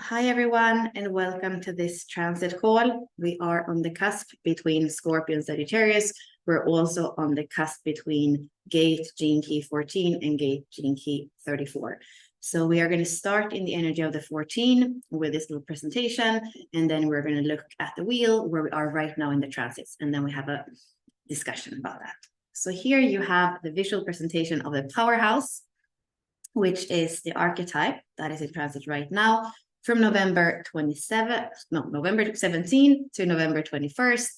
Hi everyone, and welcome to this transit call. We are on the cusp between Scorpio and Sagittarius. We're also on the cusp between gate gene key 14 and gate gene key 34. So we are going to start in the energy of the 14 with this little presentation, and then we're going to look at the wheel where we are right now in the transits, and then we have a discussion about that. So here you have the visual presentation of the powerhouse, which is the archetype that is in transit right now from November 17 to November 21st.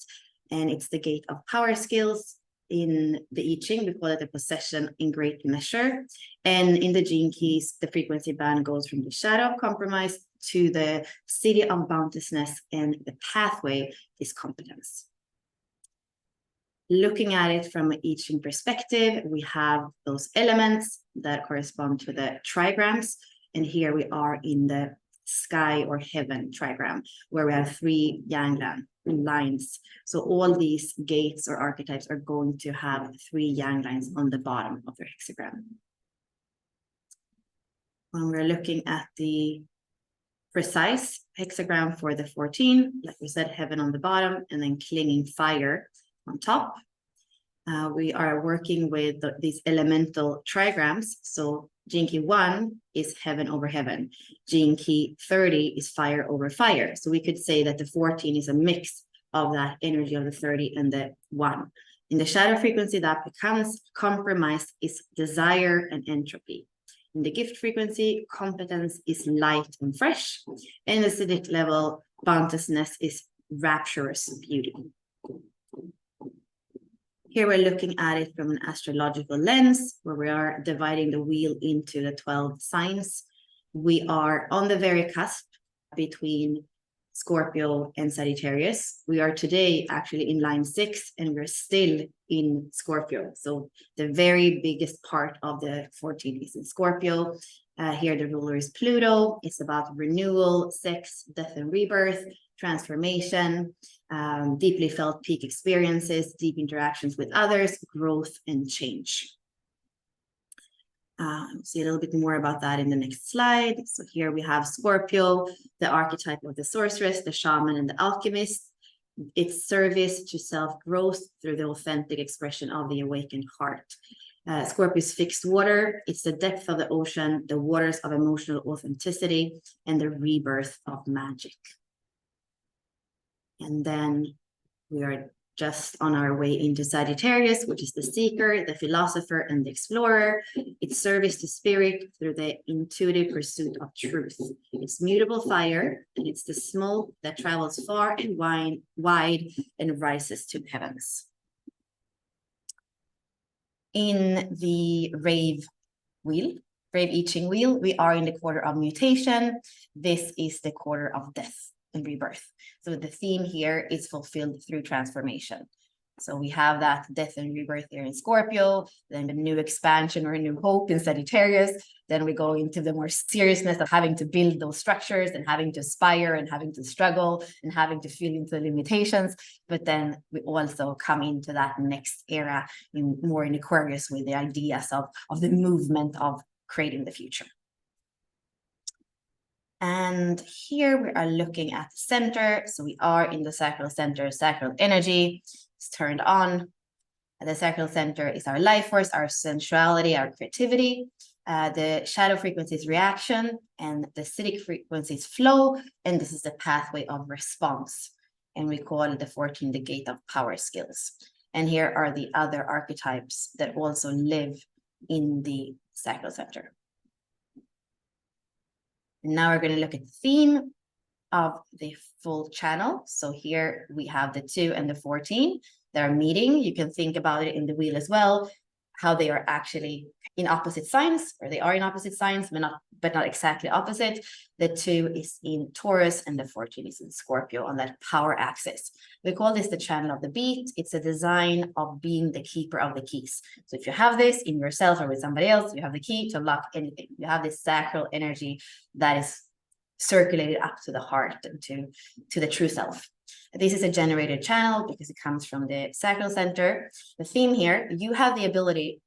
And it's the gate of power skills. In the I Ching, we call it a possession in great measure. And in the gene keys, the frequency band goes from the shadow of compromise to the city of boundlessness, and the pathway is competence. Looking at it from an I Ching perspective, we have those elements that correspond to the trigrams. And here we are in the sky or heaven trigram, where we have 3 yang lines. So all these gates or archetypes are going to have 3 yang lines on the bottom of their hexagram. When we're looking at the precise hexagram for the 14, like we said, heaven on the bottom and then clinging fire on top. We are working with these elemental trigrams. So gene key 1 is heaven over heaven. Gene key 30 is fire over fire. So we could say that the 14 is a mix of that energy of the 30 and the 1. In the shadow frequency, that becomes compromise is desire and entropy. In the gift frequency, competence is light and fresh. And the acidic level, boundlessness is rapturous beauty. Here we're looking at it from an astrological lens, where we are dividing the wheel into the 12 signs. We are on the very cusp between Scorpio and Sagittarius. We are today actually in line 6, and we're still in Scorpio. So the very biggest part of the 14 is in Scorpio. Here the ruler is Pluto. It's about renewal, sex, death and rebirth, transformation, deeply felt peak experiences, deep interactions with others, growth and change. See a little bit more about that in the next slide. So here we have Scorpio, the archetype of the sorceress, the shaman, and the alchemist. Its service to self-growth through the authentic expression of the awakened heart. Scorpio's fixed water, it's the depth of the ocean, the waters of emotional authenticity, and the rebirth of magic. And then we are just on our way into Sagittarius, which is the seeker, the philosopher, and the explorer. It's service to spirit through the intuitive pursuit of truth. It's mutable fire, and it's the smoke that travels far and wide and rises to the heavens. In the Rave I Ching wheel, we are in the quarter of mutation. This is the quarter of death and rebirth. So the theme here is fulfilled through transformation. So we have that death and rebirth here in Scorpio, then the new expansion or new hope in Sagittarius. Then we go into the more seriousness of having to build those structures and having to aspire and having to struggle and having to feel into the limitations. But then we also come into that next era more in Aquarius with the ideas of the movement of creating the future. And here we are looking at the center. So we are in the sacral center, sacral energy is turned on. And the sacral center is our life force, our sensuality, our creativity. The shadow frequency is reaction, and the acidic frequency is flow. And this is the pathway of response. And we call it the 14 the gate of power skills. And here are the other archetypes that also live in the sacral center. And now we're going to look at the theme of the full channel. So here we have the 2 and the 14. They're meeting. You can think about it in the wheel as well, how they are actually in opposite signs, or they are in opposite signs, but not exactly opposite. The 2 is in Taurus and the 14 is in Scorpio on that power axis. We call this the channel of the beat. It's a design of being the keeper of the keys. So if you have this in yourself or with somebody else, you have the key to lock anything. You have this sacral energy that is circulated up to the heart and to the true self. This is a generated channel because it comes from the sacral center. The theme here, you have the ability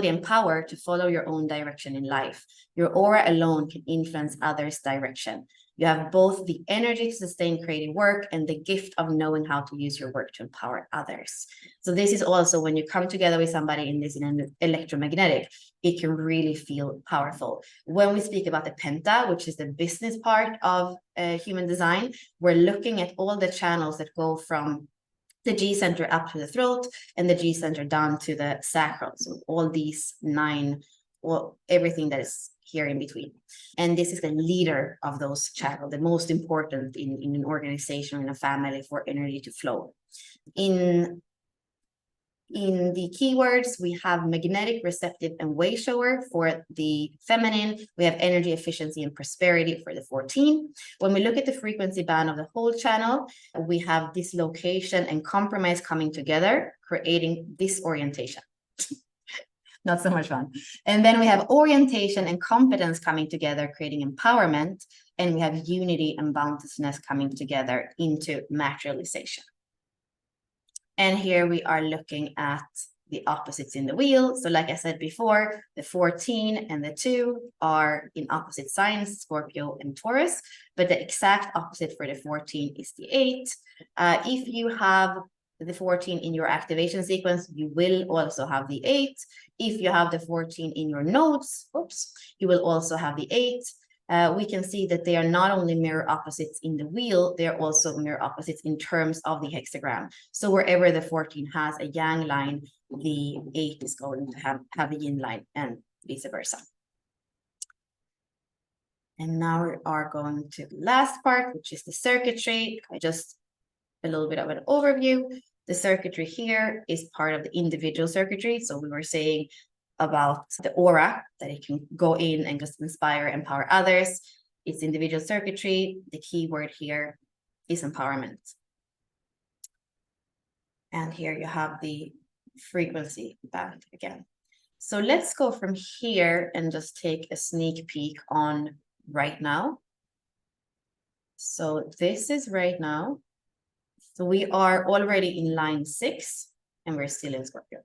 and power to follow your own direction in life. Your aura alone can influence others' direction. You have both the energy to sustain creative work and the gift of knowing how to use your work to empower others. So this is also when you come together with somebody in this electromagnetic, it can really feel powerful. When we speak about the Penta, which is the business part of human design, we're looking at all the channels that go from the G center up to the throat and the G center down to the sacral. So all these 9, well, everything that is here in between. And this is the leader of those channels, the most important in an organization, in a family, for energy to flow. In the keywords, we have magnetic, receptive, and way shower for the feminine. We have energy, efficiency, and prosperity for the 14. When we look at the frequency band of the whole channel, we have dislocation and compromise coming together, creating disorientation. Not so much fun. And then we have orientation and competence coming together, creating empowerment. And we have unity and boundlessness coming together into materialization. And here we are looking at the opposites in the wheel. So like I said before, the 14 and the 2 are in opposite signs, Scorpio and Taurus, but the exact opposite for the 14 is the 8. If you have the 14 in your activation sequence, you will also have the 8. If you have the 14 in your nodes, you will also have the 8. We can see that they are not only mirror opposites in the wheel, they're also mirror opposites in terms of the hexagram. So wherever the 14 has a yang line, the 8 is going to have a yin line and vice versa. And now we are going to the last part, which is the circuitry. A little bit of an overview. The circuitry here is part of the individual circuitry. So we were saying about the aura, that it can go in and just inspire, empower others. It's individual circuitry. The key word here is empowerment. And here you have the frequency band again. So let's go from here and just take a sneak peek on right now. So this is right now. So we are already in line 6 and we're still in Scorpio.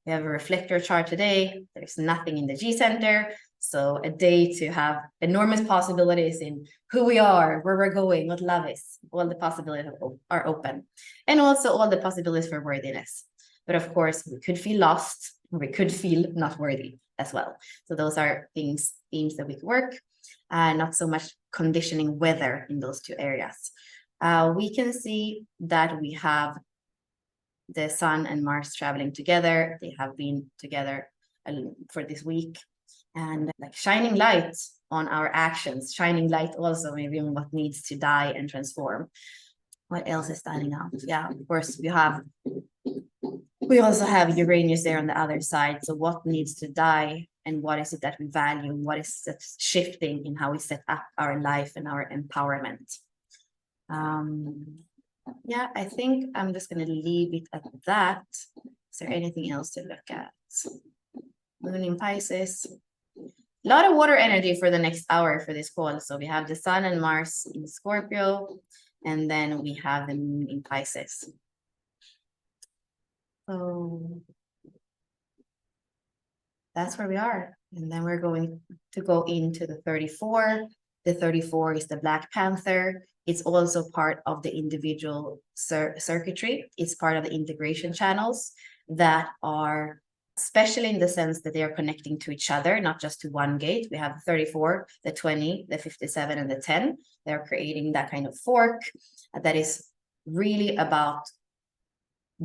We have a reflector chart today. There's nothing in the G center. So a day to have enormous possibilities in who we are, where we're going, what love is. All the possibilities are open. And also all the possibilities for worthiness. But of course, we could feel lost, or we could feel not worthy as well. So those are themes that we could work. Not so much conditioning weather in those 2 areas. We can see that we have the Sun and Mars traveling together. They have been together for this week, and like shining light on our actions, shining light also maybe on what needs to die and transform. What else is standing out? Yeah, of course, we also have Uranus there on the other side. So what needs to die and what is it that we value? What is that shifting in how we set up our life and our empowerment? Yeah, I think I'm just going to leave it at that. Is there anything else to look at? Moon in Pisces. A lot of water energy for the next hour for this call. So we have the Sun and Mars in Scorpio, and then we have the Moon in Pisces. So that's where we are. And then we're going to go into the 34. The 34 is the Black Panther. It's also part of the individual circuitry. It's part of the integration channels that are special in the sense that they are connecting to each other, not just to one gate. We have the 34, the 20, the 57, and the 10. They're creating that kind of fork that is really about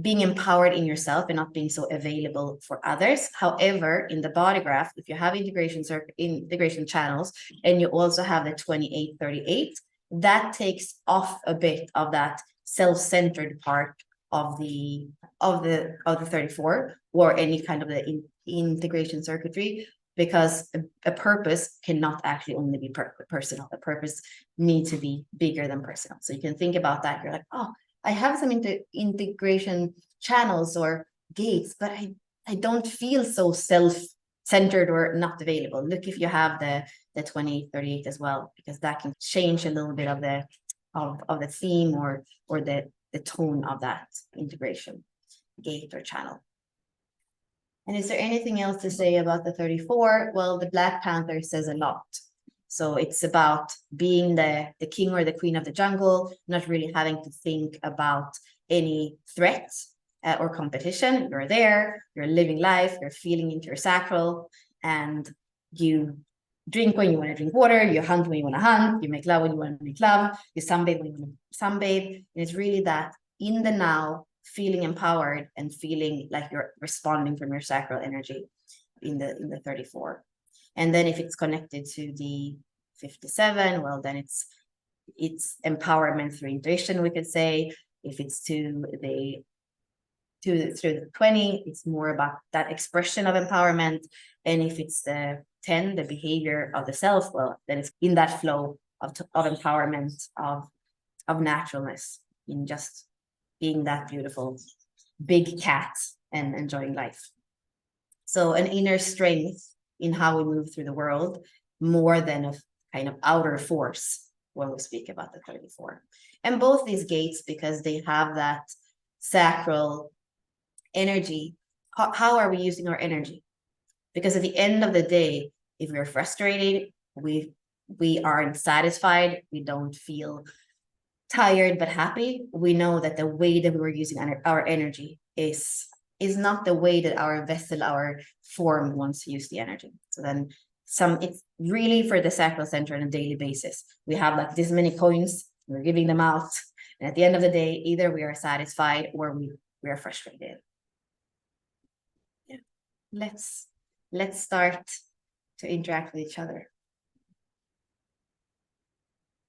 being empowered in yourself and not being so available for others. However, in the body graph, if you have integration channels and you also have the 2838, that takes off a bit of that self-centered part of the 34 or any kind of the integration circuitry, because a purpose cannot actually only be personal. A purpose needs to be bigger than personal. So you can think about that. You're like, oh, I have some integration channels or gates, but I don't feel so self-centered or not available. Look if you have the 2838 as well, because that can change a little bit of the of the theme or the tone of that integration gate or channel. And is there anything else to say about the 34? Well, the Black Panther says a lot. So it's about being the king or the queen of the jungle, not really having to think about any threats or competition. You're there, you're living life, you're feeling into your sacral, and you drink when you want to drink water, you hunt when you want to hunt, you make love when you want to make love, you sunbathe when you want to sunbathe. And it's really that in the now, feeling empowered and feeling like you're responding from your sacral energy in the 34. And then if it's connected to the 57, well, then it's empowerment through intuition, we could say. If it's through the 20, it's more about that expression of empowerment. And if it's the 10, the behavior of the self, well, then it's in that flow of empowerment, of naturalness, in just being that beautiful big cat and enjoying life. So an inner strength in how we move through the world, more than a kind of outer force when we speak about the 34. And both these gates, because they have that sacral energy, how are we using our energy? Because at the end of the day, if we're frustrated, we aren't satisfied, we don't feel tired but happy, we know that the way that we were using our energy is not the way that our vessel, our form wants to use the energy. So then it's really for the sacral center on a daily basis. We have like this many coins, we're giving them out, and at the end of the day, either we are satisfied or we are frustrated. Yeah. Let's start to interact with each other.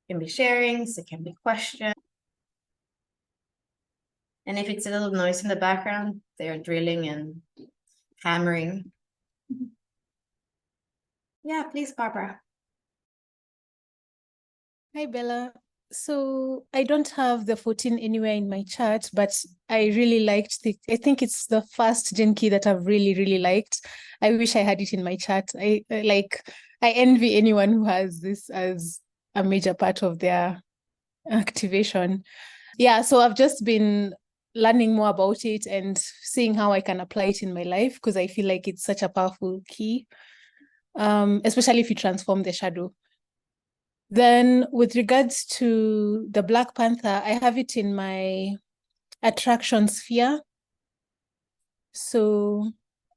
It can be sharings, it can be questions. And if it's a little noise in the background, they're drilling and hammering. Yeah, please, Barbara. Hi, Bella. So I don't have the 14 anywhere in my chart, but I really liked I think it's the first gene key that I've really, really liked. I wish I had it in my chart. I envy anyone who has this as a major part of their activation. Yeah, so I've just been learning more about it and seeing how I can apply it in my life, because I feel like it's such a powerful key, especially if you transform the shadow. Then with regards to the Black Panther, I have it in my attraction sphere. So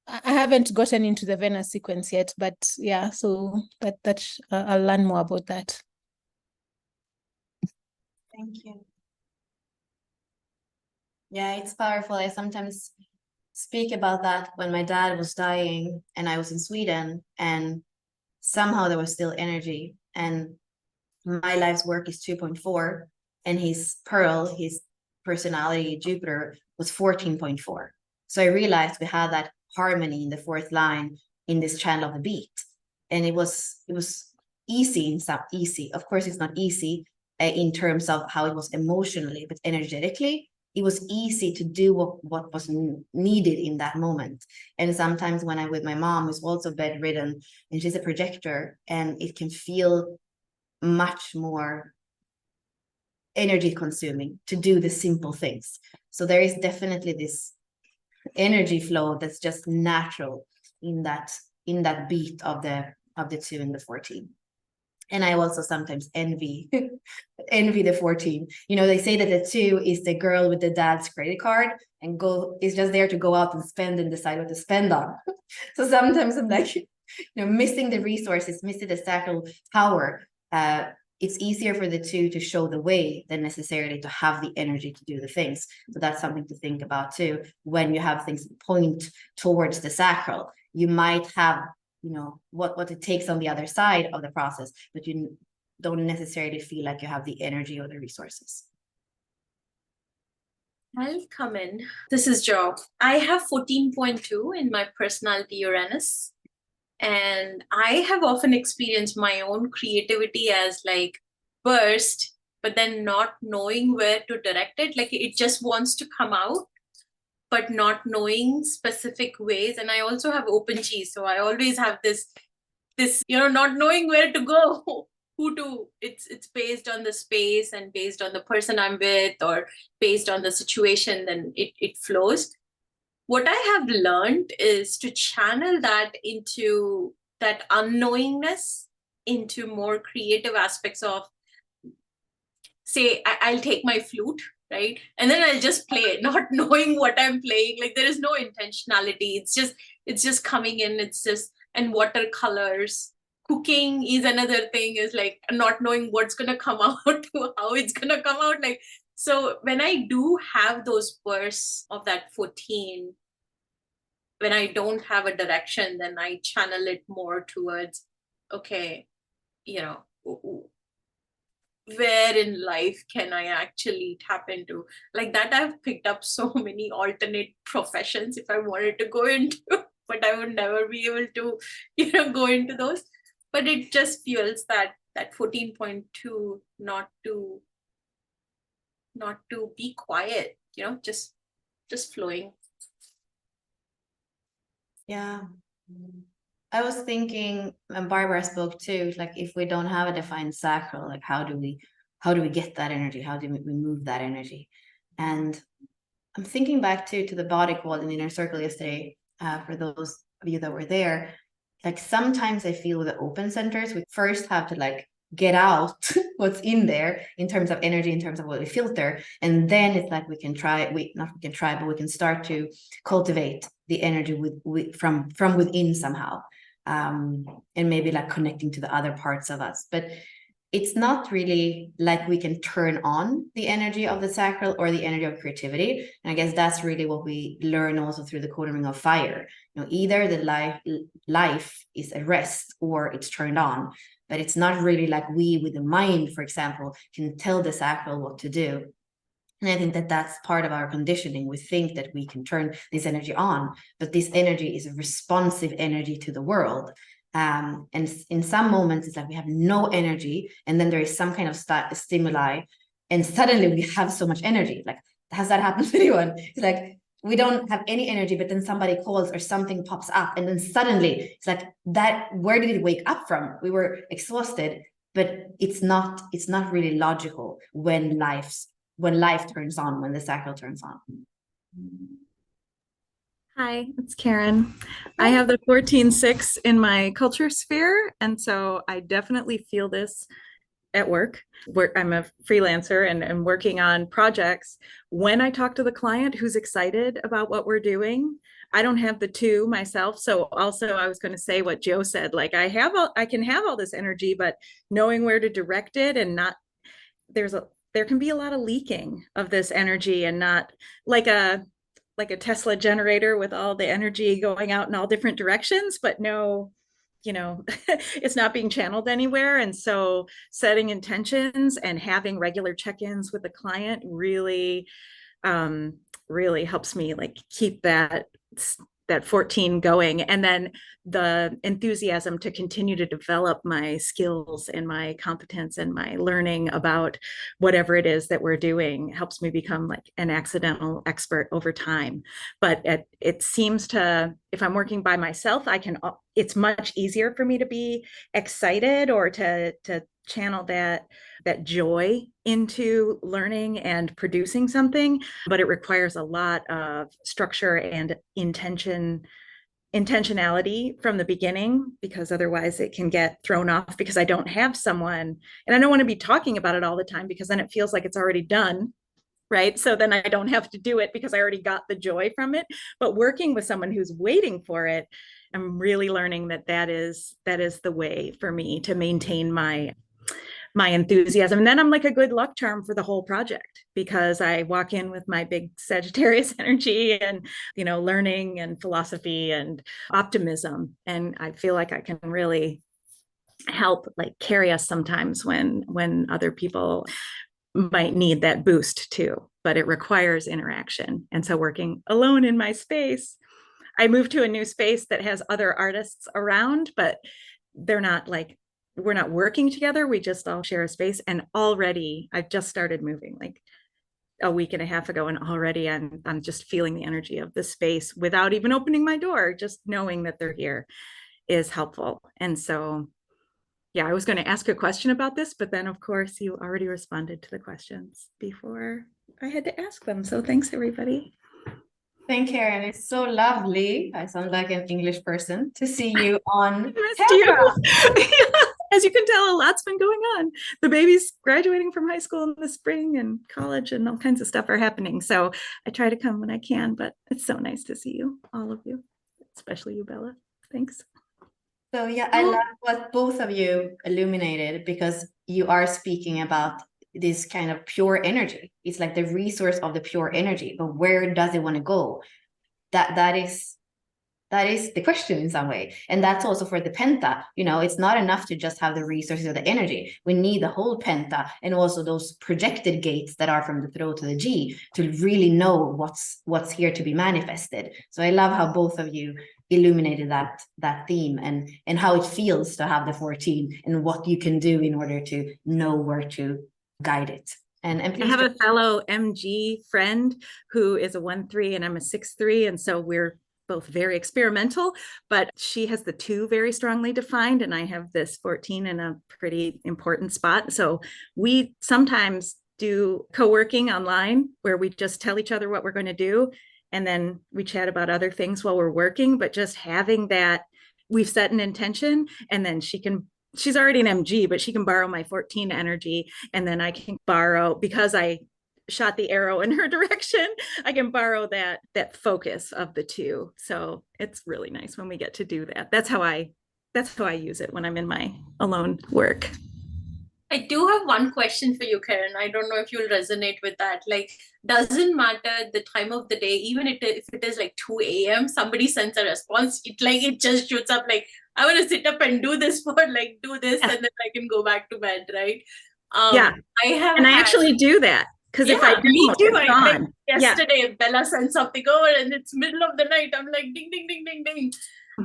I haven't gotten into the Venus sequence yet, but yeah, so that I'll learn more about that. Thank you. Yeah, it's powerful. I sometimes speak about that when my dad was dying and I was in Sweden, and somehow there was still energy, and my life's work is 2.4 and his pearl, his personality, Jupiter, was 14.4. So I realized we had that harmony in the fourth line in this channel of the beat. And it was easy in some easy. Of course, it's not easy in terms of how it was emotionally, but energetically, it was easy to do what was needed in that moment. And sometimes when I'm with my mom, who's also bedridden, and she's a projector, and it can feel much more energy consuming to do the simple things. So there is definitely this energy flow that's just natural in that beat of the 2 and the 14. And I also sometimes envy the 14. You know, they say that the 2 is the girl with the dad's credit card and is just there to go out and spend and decide what to spend on. So sometimes I'm like, missing the resources, missing the sacral power. It's easier for the 2 to show the way than necessarily to have the energy to do the things. So that's something to think about too. When you have things point towards the sacral, you might have, what it takes on the other side of the process, but you don't necessarily feel like you have the energy or the resources. I'll come in. This is Jo. I have 14.2 in my personality Uranus. And I have often experienced my own creativity as like burst, but then not knowing where to direct it. Like it just wants to come out, but not knowing specific ways. And I also have open G. So I always have this, not knowing where to go. who to, it's based on the space and based on the person I'm with or based on the situation, then it flows. What I have learned is to channel that into that unknowingness into more creative aspects of, say, I'll take my flute, right? And then I'll just play it, not knowing what I'm playing. Like there is no intentionality. It's just coming in. It's just, and watercolors. Cooking is another thing, is like not knowing what's gonna come out, how it's gonna come out. Like, so when I do have those bursts of that 14, when I don't have a direction, then I channel it more towards, okay, you know, where in life can I actually tap into? Like that, I've picked up so many alternate professions if I wanted to go into, but I would never be able to, go into those. But it just fuels that 14.2, not to be quiet, just flowing. Yeah. I was thinking, and Barbara spoke too, like if we don't have a defined sacral, like how do we get that energy? How do we move that energy? And I'm thinking back to the body wall in the inner circle yesterday, for those of you that were there. Like sometimes I feel with the open centers, we first have to like get out what's in there in terms of energy, in terms of what we filter, and then it's like we can start to cultivate the energy from within somehow, and maybe like connecting to the other parts of us. But it's not really like we can turn on the energy of the sacral or the energy of creativity. And I guess that's really what we learn also through the coding ring of fire. Either the life is a rest or it's turned on, but it's not really like we with the mind, for example, can tell the sacral what to do. And I think that that's part of our conditioning. We think that we can turn this energy on, but this energy is a responsive energy to the world. And in some moments, it's like we have no energy, and then there is some kind of stimuli, and suddenly we have so much energy. Like, has that happened to anyone? It's like we don't have any energy, but then somebody calls or something pops up, and then suddenly it's like that. Where did it wake up from? We were exhausted, but it's not really logical when life turns on, when the sacral turns on. Hi, it's Karen. I have the 14.6 in my culture sphere, and so I definitely feel this at work. I'm a freelancer and working on projects. When I talk to the client who's excited about what we're doing, I don't have the two myself. So also I was going to say what Joe said, like I can have all this energy, but knowing where to direct it and not, there can be a lot of leaking of this energy, and not like a Tesla generator with all the energy going out in all different directions, but no, it's not being channeled anywhere. And so setting intentions and having regular check-ins with the client really, really helps me like keep that 14 going, and then the enthusiasm to continue to develop my skills and my competence and my learning about whatever it is that we're doing helps me become like an accidental expert over time. But it seems to, if I'm working by myself, it's much easier for me to be excited or to channel that joy into learning and producing something, but it requires a lot of structure and intentionality from the beginning, because otherwise it can get thrown off because I don't have someone, and I don't want to be talking about it all the time because then it feels like it's already done, right? So then I don't have to do it because I already got the joy from it. But working with someone who's waiting for it, I'm really learning that is the way for me to maintain my enthusiasm. And then I'm like a good luck charm for the whole project, because I walk in with my big Sagittarius energy and, learning and philosophy and optimism. And I feel like I can really help like carry us sometimes when other people might need that boost too, but it requires interaction. And so working alone in my space, I moved to a new space that has other artists around, but they're not like, we're not working together. We just all share a space. And already I've just started moving like a week and a half ago. And already I'm just feeling the energy of the space without even opening my door. Just knowing that they're here is helpful. And so, I was going to ask a question about this, but then of course you already responded to the questions before I had to ask them. So thanks, everybody. Thank you, Karen. It's so lovely. I sound like an English person to see you on Missed camera. you. As you can tell, a lot's been going on. The baby's graduating from high school in the spring, and college and all kinds of stuff are happening. So I try to come when I can, but it's so nice to see you, all of you, especially you, Bella. Thanks. So yeah, I love what both of you illuminated, because you are speaking about this kind of pure energy. It's like the resource of the pure energy, but where does it want to go? That is the question in some way. And that's also for the penta. You know, it's not enough to just have the resources of the energy. We need the whole penta, and also those projected gates that are from the throat to the G, to really know what's here to be manifested. So I love how both of you illuminated that theme, and how it feels to have the 14, and what you can do in order to know where to guide it. And I please, have a fellow MG friend who is a 1-3 and I'm a 6-3. And so we're both very experimental, but she has the 2 very strongly defined, and I have this 14 in a pretty important spot. So we sometimes do co-working online where we just tell each other what we're going to do, and then we chat about other things while we're working. But just having that, we've set an intention, and then she's already an MG, but she can borrow my 14 energy, and then I can borrow, because I shot the arrow in her direction, I can borrow that focus of the 2. So it's really nice when we get to do that. That's how I use it when I'm in my alone work. I do have one question for you, Karen. I don't know if you'll resonate with that. Like, doesn't matter the time of the day, even if it is like 2 a.m., somebody sends a response, it just shoots up like, I want to sit up and do this and then I can go back to bed, right? Yeah. I actually do that. Because if I don't, me too. it's gone. Like yesterday, Bella sent something over and it's middle of the night. I'm like, ding, ding, ding, ding, ding.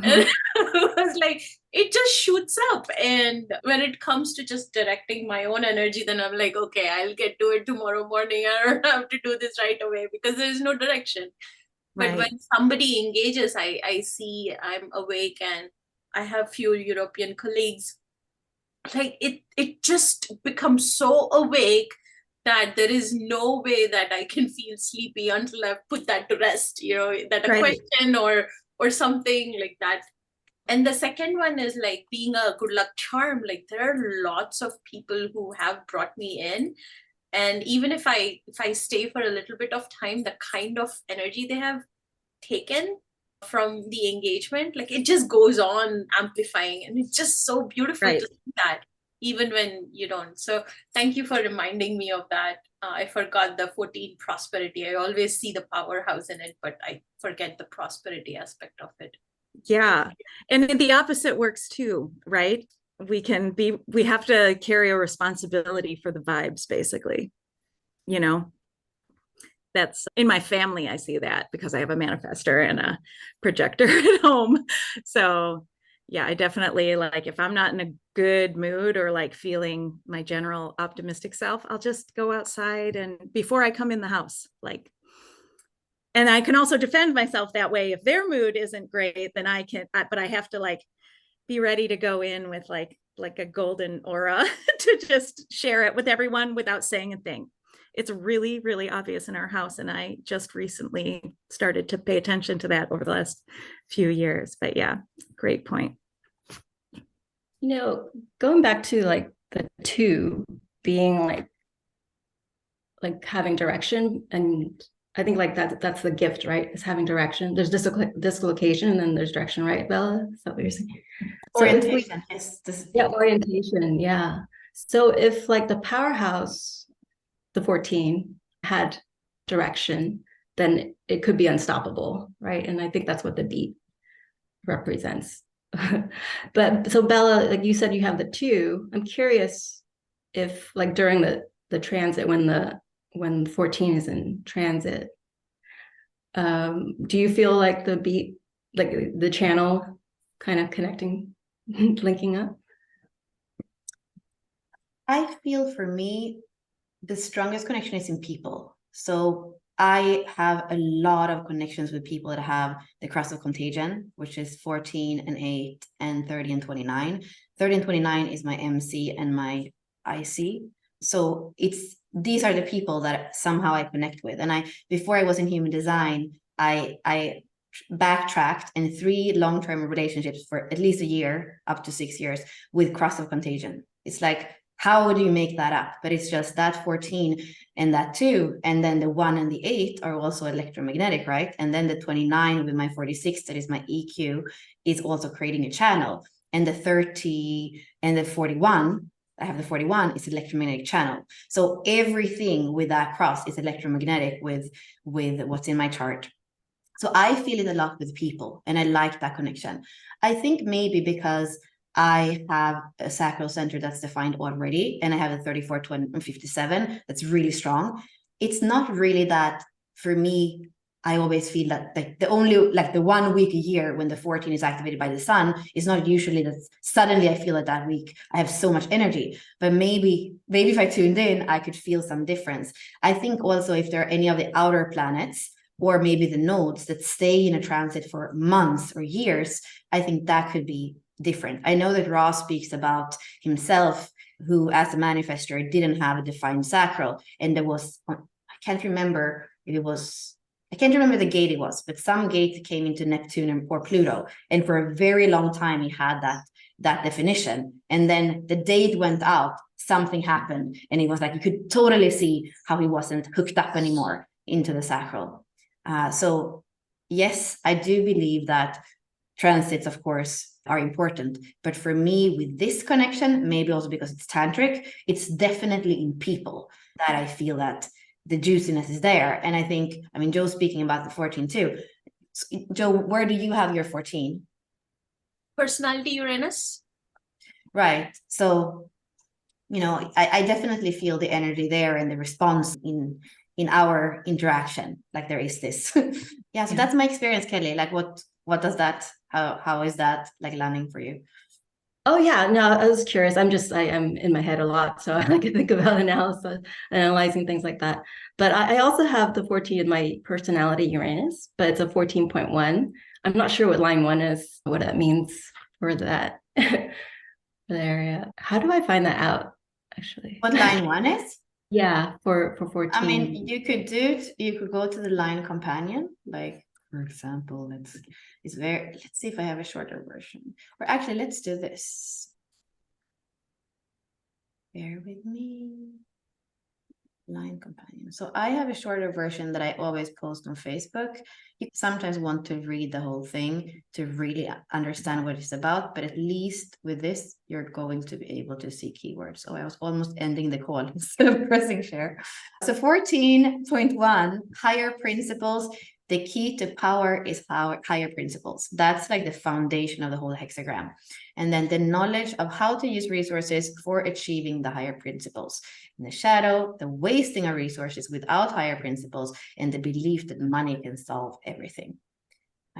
And I was like, it just shoots up. And when it comes to just directing my own energy, then I'm like, okay, I'll get to it tomorrow morning. I don't have to do this right away, because there's no direction. But Right. when somebody engages, I see I'm awake, and I have few European colleagues. Like it just becomes so awake that there is no way that I can feel sleepy until I've put that to rest, that a Right. question or something like that. And the second one is like being a good luck charm. Like, there are lots of people who have brought me in, and even if I stay for a little bit of time, the kind of energy they have taken from the engagement, like, it just goes on amplifying, and it's just so beautiful Right. to see that, even when you don't. So thank you for reminding me of that. I forgot the 14 prosperity. I always see the powerhouse in it, but I forget the prosperity aspect of it. Yeah. And the opposite works too, right? We have to carry a responsibility for the vibes, basically. That's in my family. I see that because I have a manifestor and a projector at home. So yeah, I definitely, like, if I'm not in a good mood or like feeling my general optimistic self, I'll just go outside, and before I come in the house, like, and I can also defend myself that way. If their mood isn't great, then but I have to like be ready to go in with like a golden aura to just share it with everyone without saying a thing. It's really, really obvious in our house. And I just recently started to pay attention to that over the last few years. But yeah, great point. Going back to like the 2 being like having direction, and I think like that's the gift, right? Is having direction. There's dislocation, and then there's direction, right, Bella? Is that what you're saying? orientation. Orientation. Yeah. So if like the powerhouse, the 14, had direction, then it could be unstoppable, right? And I think that's what the beat represents. But so Bella, like you said, you have the 2. I'm curious if like during the transit, when 14 is in transit, do you feel like the beat, like the channel kind of connecting, linking up? I feel for me, the strongest connection is in people. So I have a lot of connections with people that have the cross of contagion, which is 14 and 8 and 30 and 29. 30 and 29 is my MC and my IC. So these are the people that somehow I connect with. And before I was in human design, I backtracked in 3 long-term relationships for at least a year, up to 6 years, with cross of contagion. It's like, how do you make that up? But it's just that 14 and that 2, and then the 1 and the 8 are also electromagnetic, right? And then the 29 with my 46, that is my EQ, is also creating a channel. And the 30 and the 41, I have the 41, is electromagnetic channel. So everything with that cross is electromagnetic with what's in my chart. So I feel it a lot with people, and I like that connection. I think maybe because I have a sacral center that's defined already, and I have a 34, 20, and 57 that's really strong. It's not really that, for me, I always feel that the only, like the 1 week a year when the 14 is activated by the sun is not usually that suddenly I feel that week I have so much energy. But maybe if I tuned in, I could feel some difference. I think also if there are any of the outer planets, or maybe the nodes that stay in a transit for months or years, I think that could be different. I know that Ra speaks about himself, who as a manifester didn't have a defined sacral, and there was, I can't remember the gate it was, but some gate came into Neptune or Pluto, and for a very long time he had that definition, and then the date went out, something happened, and it was like you could totally see how he wasn't hooked up anymore into the sacral. So yes, I do believe that transits, of course, are important. But for me, with this connection, maybe also because it's tantric, it's definitely in people that I feel that the juiciness is there. And I think, I mean, Joe's speaking about the 14 too. Joe, where do you have your 14? Personality Uranus. Right. So, you know, I definitely feel the energy there and the response in our interaction. Like there is this. Yeah. So that's my experience, Kelly. Like what does that, how is that like landing for you? Oh yeah, no, I was curious. I am in my head a lot, so I like to think about analysis, analyzing things like that. But I also have the 14 in my personality Uranus, but it's a 14.1. I'm not sure what line 1 is, what that means for that for the area. How do I find that out, actually? What line 1 is? Yeah, for 14. I mean, you could go to the line companion, like, for example, let's see if I have a shorter version. Or actually, let's do this. Bear with me. Line companion. So I have a shorter version that I always post on Facebook. You sometimes want to read the whole thing to really understand what it's about, but at least with this, you're going to be able to see keywords. Oh, I was almost ending the call instead of pressing share. So 14.1, higher principles. The key to power is higher principles. That's like the foundation of the whole hexagram. And then the knowledge of how to use resources for achieving the higher principles. In the shadow, the wasting of resources without higher principles, and the belief that money can solve everything.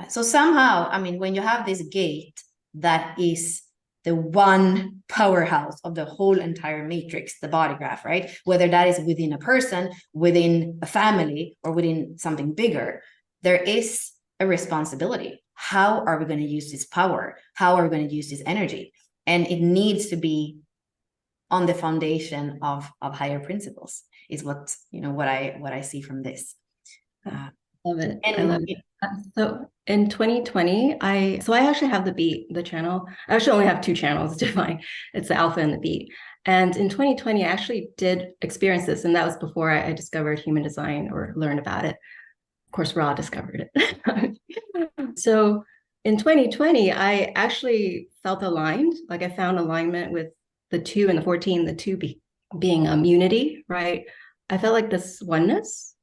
So somehow, I mean, when you have this gate that is the one powerhouse of the whole entire matrix, the body graph, right? Whether that is within a person, within a family, or within something bigger, there is a responsibility. How are we going to use this power? How are we going to use this energy? And it needs to be on the foundation of higher principles, is what I see from this. Love it. I love it. So in 2020, I actually have the channel. I actually only have 2 channels to mine. It's the alpha and the beat. And in 2020, I actually did experience this, and that was before I discovered human design or learned about it. Of course, Ra discovered it. So in 2020, I actually felt aligned. Like I found alignment with the 2 and the 14, the 2 being unity, right? I felt like this oneness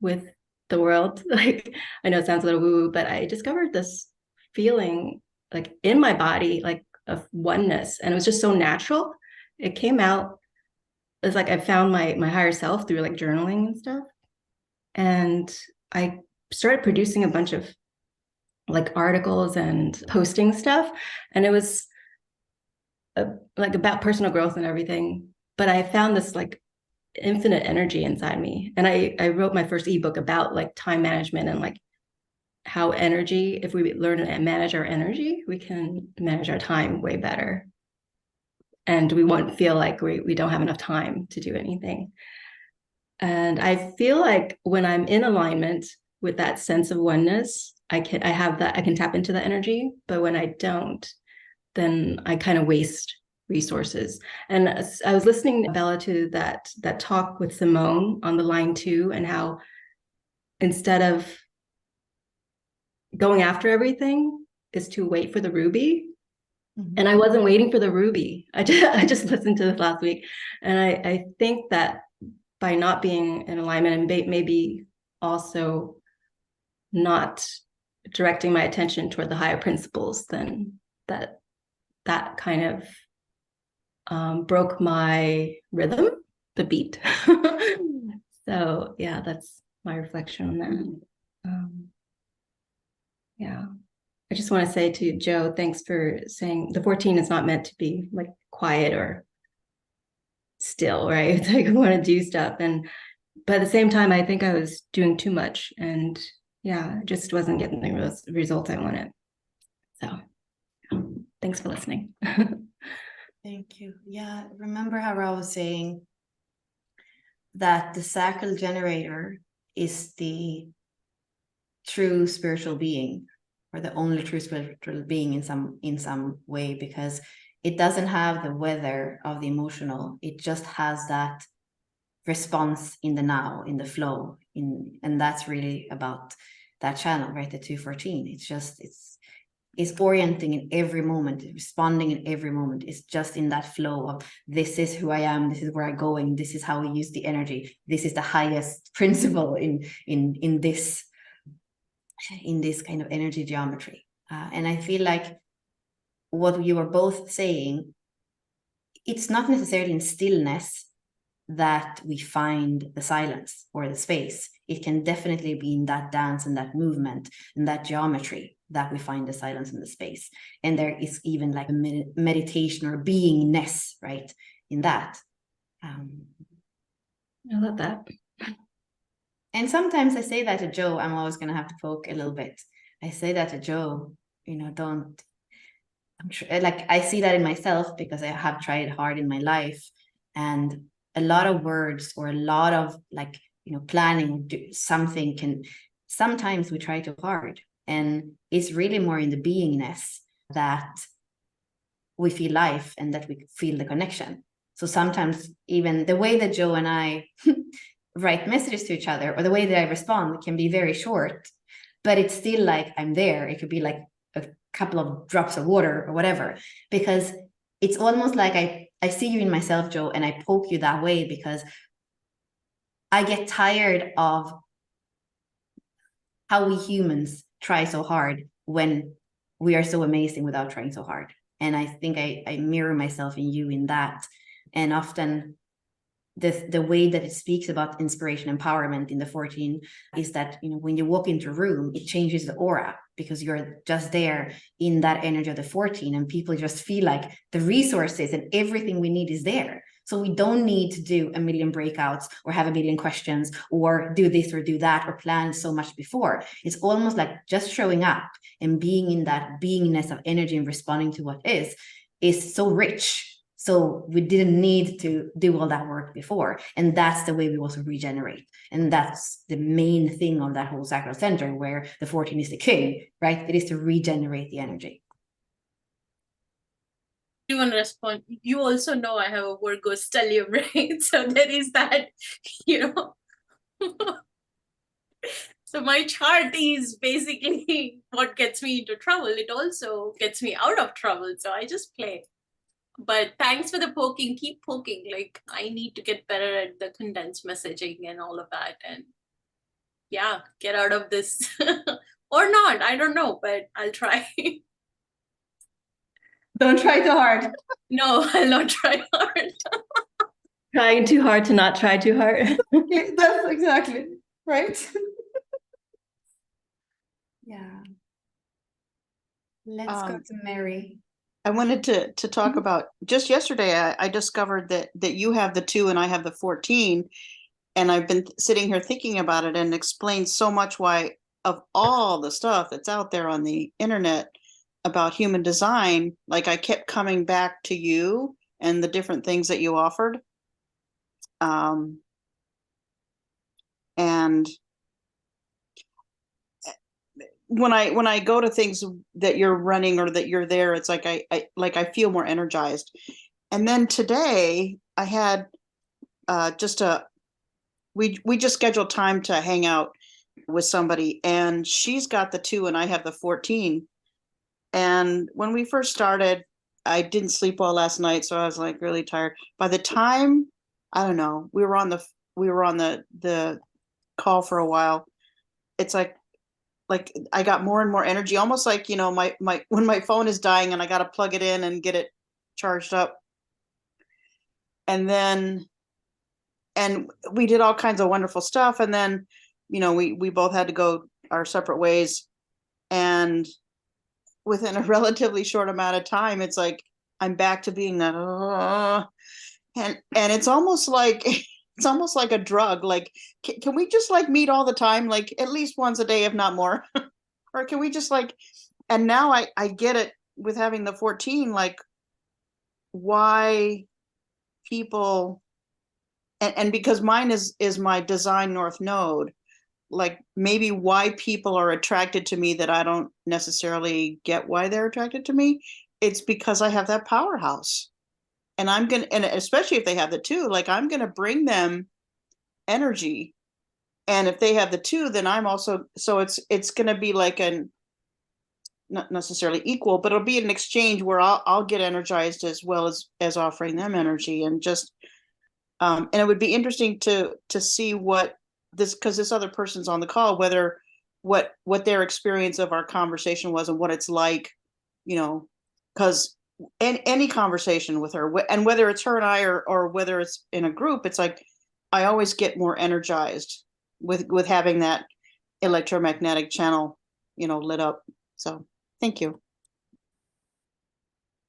with the world. Like, I know it sounds a little woo-woo, but I discovered this feeling like in my body, like of oneness. And it was just so natural. It came out. It's like I found my higher self through like journaling and stuff. And I started producing a bunch of like articles and posting stuff. And it was like about personal growth and everything. But I found this like infinite energy inside me. And I wrote my first ebook about like time management and like how energy, if we learn to manage our energy, we can manage our time way better. And we won't feel like we don't have enough time to do anything. And I feel like when I'm in alignment with that sense of oneness, I can tap into the energy. But when I don't, then I kind of waste resources. And I was listening, Bella, to that talk with Simone on the line 2, and how instead of going after everything is to wait for the ruby. And I wasn't waiting for the ruby. I just listened to this last week. And I think that by not being in alignment and maybe also not directing my attention toward the higher principles, then that kind of broke my rhythm, the beat. So yeah, that's my reflection on that. Yeah. I just want to say to Joe, thanks for saying the 14 is not meant to be like quiet or still, right? It's like I want to do stuff. But at the same time, I think I was doing too much, and yeah, just wasn't getting the results I wanted. So thanks for listening. Thank you. Yeah, remember how I was saying that the sacral generator is the true spiritual being, or the only true spiritual being in some way, because it doesn't have the weather of the emotional. It just has that response in the now, in the flow, and that's really about that channel, right? The 214. It's orienting in every moment, responding in every moment. It's just in that flow of, this is who I am, this is where I'm going, this is how we use the energy, this is the highest principle in this kind of energy geometry. And I feel like what you were both saying, it's not necessarily in stillness that we find the silence or the space. It can definitely be in that dance and that movement and that geometry that we find the silence and the space. And there is even like a meditation or beingness, right, in that. I love that. And sometimes I say that to Joe, I'm always going to have to poke a little bit. I say that to Joe, I'm sure, like, I see that in myself because I have tried hard in my life, and a lot of words or a lot of planning something can, sometimes we try too hard, and it's really more in the beingness that we feel life and that we feel the connection. So sometimes even the way that Joe and I write messages to each other, or the way that I respond, can be very short, but it's still like I'm there. It could be like a couple of drops of water or whatever, because it's almost like I see you in myself, Joe, and I poke you that way because I get tired of how we humans try so hard when we are so amazing without trying so hard. And I think I mirror myself in you in that. And often the way that it speaks about inspiration, empowerment in the 14 is that, when you walk into a room, it changes the aura because you're just there in that energy of the 14, and people just feel like the resources and everything we need is there. So we don't need to do a million breakouts or have a million questions or do this or do that or plan so much before. It's almost like just showing up and being in that beingness of energy and responding to what is so rich. So we didn't need to do all that work before. And that's the way we also regenerate. And that's the main thing of that whole sacral center, where the 14 is the king, right? It is to regenerate the energy. You want to respond? You also know I have a Virgo stellium, right? So there is that, So my chart is basically what gets me into trouble. It also gets me out of trouble. So I just play. But thanks for the poking. Keep poking. Like, I need to get better at the condensed messaging and all of that. And yeah, get out of this. Or not. I don't know, but I'll try. Don't try too hard. No, I'll not try hard. Trying too hard to not try too hard. That's exactly right. Yeah. Let's go to Mary. I wanted to talk about just yesterday. I discovered that you have the 2 and I have the 14, and I've been sitting here thinking about it, and explains so much why of all the stuff that's out there on the internet about human design, like I kept coming back to you and the different things that you offered. And when I go to things that you're running or that you're there, it's like I feel more energized. And then today I had we just scheduled time to hang out with somebody, and she's got the 2 and I have the 14. And when we first started, I didn't sleep well last night, so I was like really tired. By the time, I don't know, we were on the call for a while. It's like I got more and more energy, almost like, my when my phone is dying and I got to plug it in and get it charged up. And we did all kinds of wonderful stuff. And then, we both had to go our separate ways. And within a relatively short amount of time, it's like I'm back to being that, and it's almost like a drug. Like, can we just like meet all the time, like at least once a day, if not more? Or can we just like, and now I get it with having the 14, like why people, and because mine is my design north node, like maybe why people are attracted to me that I don't necessarily get why they're attracted to me. It's because I have that powerhouse, and and especially if they have the 2, like I'm going to bring them energy. And if they have the 2, then I'm also, so it's going to be like not necessarily equal, but it'll be an exchange where I'll get energized as well as offering them energy. And just, and it would be interesting to see what this, because this other person's on the call, whether what their experience of our conversation was and what it's like, because any conversation with her, and whether it's her and I or whether it's in a group, it's like I always get more energized with having that electromagnetic channel, lit up. So thank you.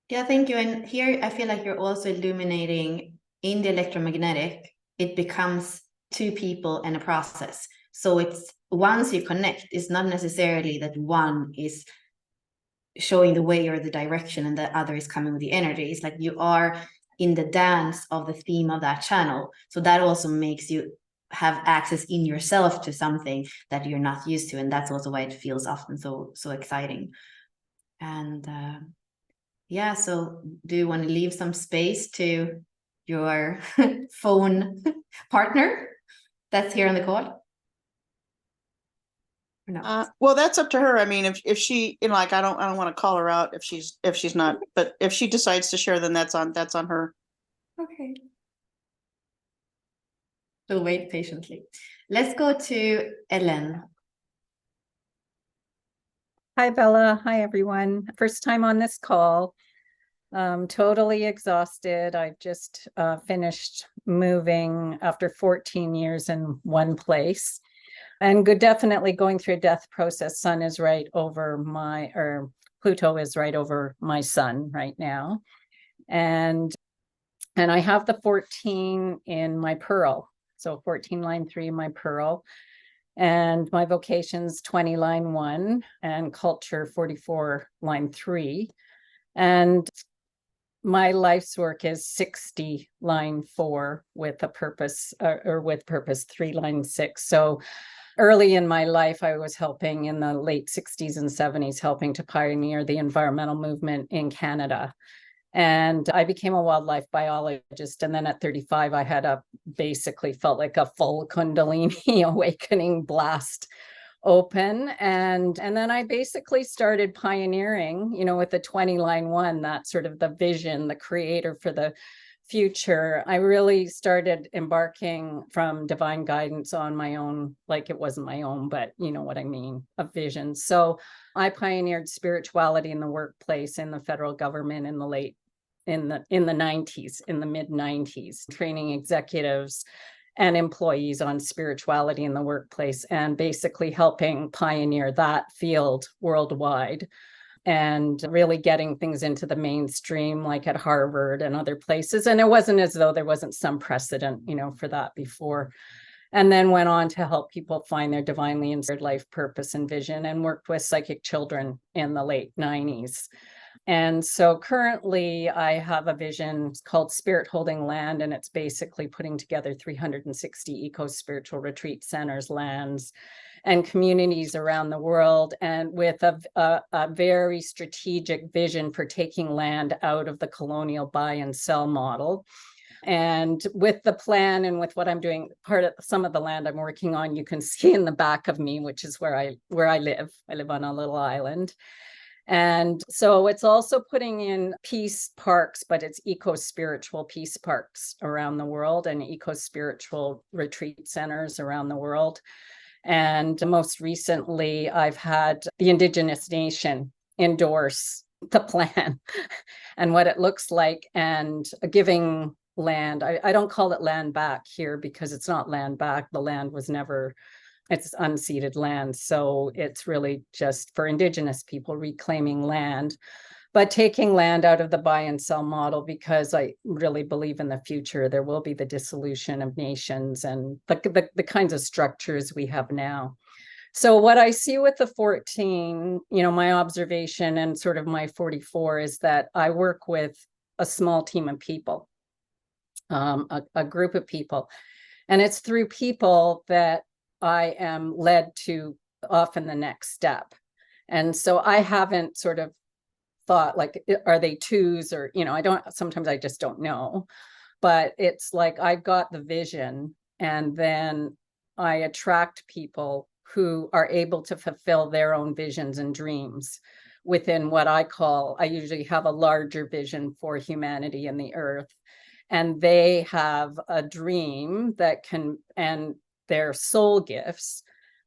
Yeah, thank you. And here I feel like you're also illuminating in the electromagnetic, it becomes 2 people and a process. So it's once you connect, it's not necessarily that one is showing the way or the direction and the other is coming with the energy. It's like you are in the dance of the theme of that channel. So that also makes you have access in yourself to something that you're not used to. And that's also why it feels often so exciting. And yeah, so do you want to leave some space to your phone partner that's here on the call? Or no? Well, that's up to her. I mean, if she, like, I don't want to call her out if she's not, but if she decides to share, then that's on her. Okay. We'll wait patiently. Let's go to Ellen. Hi, Bella. Hi, everyone. First time on this call. Totally exhausted. I've just finished moving after 14 years in one place, and definitely going through a death process. Sun is right over Pluto is right over my sun right now. And I have the 14 in my pearl. So 14 line 3 in my pearl. And my vocation's 20 line 1 and culture 44 line 3. And my life's work is 60 line 4 with a purpose, or with purpose 3 line 6. So early in my life, I was helping in the late 60s and 70s, helping to pioneer the environmental movement in Canada. And I became a wildlife biologist. And then at 35, I had basically felt like a full Kundalini awakening blast open. And then I basically started pioneering, with the 20 line 1, that sort of the vision, the creator for the future. I really started embarking from divine guidance on my own, like it wasn't my own, but you know what I mean, a vision. So I pioneered spirituality in the workplace, in the federal government in the mid 90s, training executives and employees on spirituality in the workplace, and basically helping pioneer that field worldwide. and really getting things into the mainstream, like at Harvard and other places. And it wasn't as though there wasn't some precedent, for that before. And then went on to help people find their divinely inspired life purpose and vision, and worked with psychic children in the late 90s. And so currently I have a vision called Spirit Holding Land, and it's basically putting together 360 eco-spiritual retreat centers, lands, and communities around the world, and with a very strategic vision for taking land out of the colonial buy and sell model. And with the plan and with what I'm doing, part of some of the land I'm working on, you can see in the back of me, which is where I live. I live on a little island. And so it's also putting in peace parks, but it's eco-spiritual peace parks around the world and eco-spiritual retreat centers around the world. And most recently, I've had the Indigenous Nation endorse the plan and what it looks like, and giving land. I don't call it land back here because it's not land back. The land was never, it's unceded land. So it's really just for Indigenous people reclaiming land, but taking land out of the buy and sell model, because I really believe in the future there will be the dissolution of nations and the kinds of structures we have now. So what I see with the 14, my observation and sort of my 44 is that I work with a small team of people, a group of people. And it's through people that I am led to often the next step. And so I haven't sort of thought like, are they twos or, sometimes I just don't know. But it's like I've got the vision, and then I attract people who are able to fulfill their own visions and dreams within what I usually have a larger vision for humanity and the earth. And they have a dream that can, and their soul gifts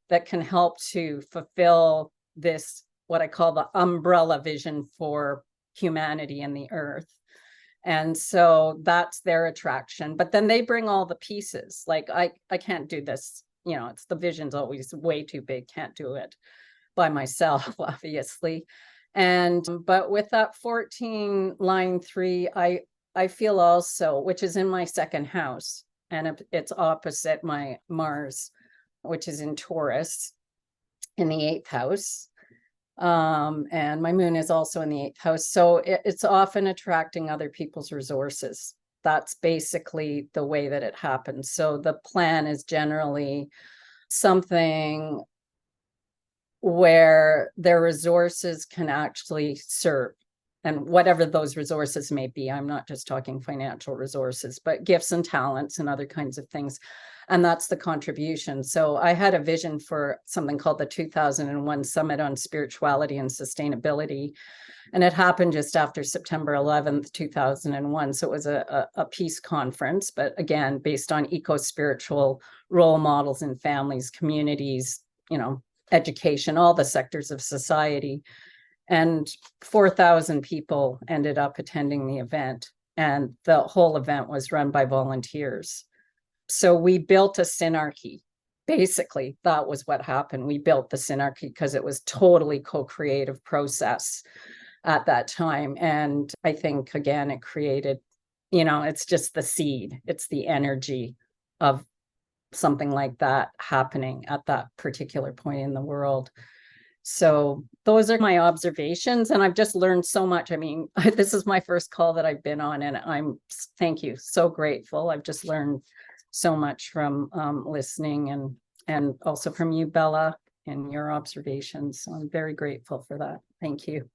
that can help to fulfill this, what I call the umbrella vision for humanity and the earth. And so that's their attraction. But then they bring all the pieces. Like I can't do this, it's the vision's always way too big, can't do it by myself, obviously. But with that 14 line 3, I feel also, which is in my second house, and it's opposite my Mars, which is in Taurus in the 8th house. And my moon is also in the 8th house. So it's often attracting other people's resources. That's basically the way that it happens. So the plan is generally something where their resources can actually serve, and whatever those resources may be. I'm not just talking financial resources, but gifts and talents and other kinds of things. And that's the contribution. So I had a vision for something called the 2001 Summit on Spirituality and Sustainability. And it happened just after September 11th, 2001. So it was a peace conference, but again, based on eco-spiritual role models in families, communities, education, all the sectors of society. And 4,000 people ended up attending the event. And the whole event was run by volunteers. So we built a synarchy. Basically, that was what happened. We built the synarchy because it was totally co-creative process at that time. And I think, again, it created, it's just the seed. It's the energy of something like that happening at that particular point in the world. So those are my observations, and I've just learned so much. I mean, this is my first call that I've been on, and thank you, so grateful. I've just learned so much from listening and also from you, Bella, and your observations. So I'm very grateful for that. Thank you.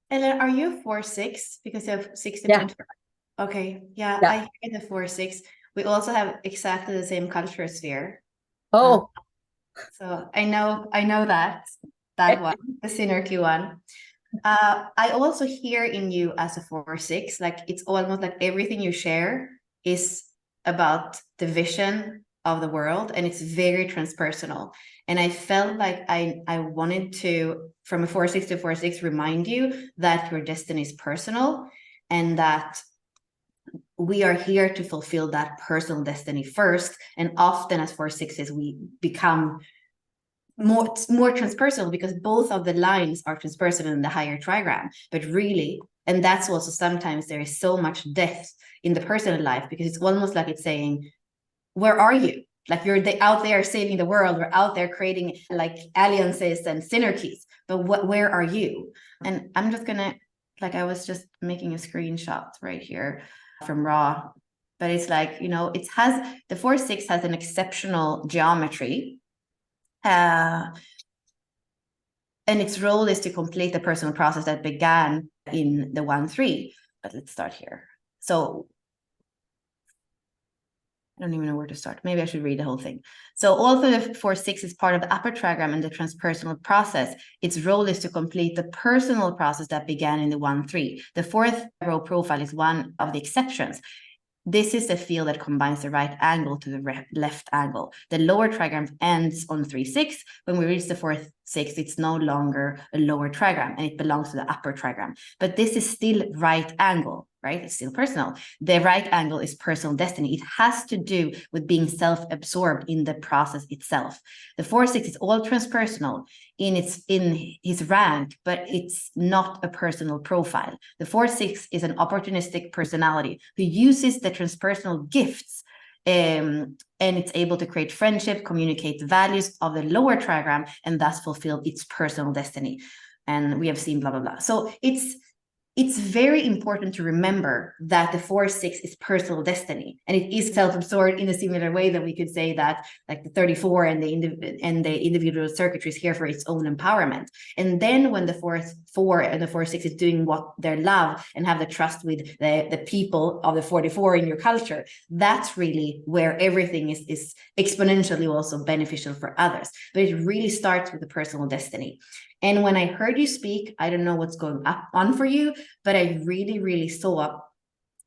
Ellen, are you 4-6? Because you have 60. Yeah. Okay, yeah, Yeah. I hear the 4-6. We also have exactly the same culture sphere. Oh, So I know that one, the synarchy one. I also hear in you as a 4-6, like it's almost like everything you share is about the vision of the world, and it's very transpersonal. And I felt like I wanted to, from a 4-6 to 4-6, remind you that your destiny is personal, and that we are here to fulfill that personal destiny first. And often as 4-6s, we become more transpersonal, because both of the lines are transpersonal in the higher trigram. But really, and that's also sometimes there is so much depth in the personal life, because it's almost like it's saying, where are you? Like you're out there saving the world, we're out there creating like alliances and synergies, but where are you? And I'm just gonna, like, I was just making a screenshot right here from Raw, but it's like, you know, it has, the 4-6 has an exceptional geometry, and its role is to complete the personal process that began in the 1-3. But let's start here. So I don't even know where to start. Maybe I should read the whole thing. So although the 4-6 is part of the upper trigram and the transpersonal process, its role is to complete the personal process that began in the 1-3. The fourth row profile is one of the exceptions. This is the field that combines the right angle to the left angle. The lower trigram ends on 3-6. When we reach the 4-6, it's no longer a lower trigram and it belongs to the upper trigram. But this is still right angle, right? It's still personal. The right angle is personal destiny. It has to do with being self-absorbed in the process itself. The 4-6 is all transpersonal in his rank, but it's not a personal profile. The 4-6 is an opportunistic personality who uses the transpersonal gifts, and it's able to create friendship, communicate the values of the lower trigram, and thus fulfill its personal destiny. And we have seen blah, blah, blah. So it's very important to remember that the 4-6 is personal destiny, and it is self-absorbed in a similar way that we could say that like the 34 and the individual circuitry is here for its own empowerment. And then when the 4-4 and the 4-6 is doing what they love and have the trust with the people of the 44 in your culture, that's really where everything is exponentially also beneficial for others. But it really starts with the personal destiny. And when I heard you speak, I don't know what's going on for you, but I really, really saw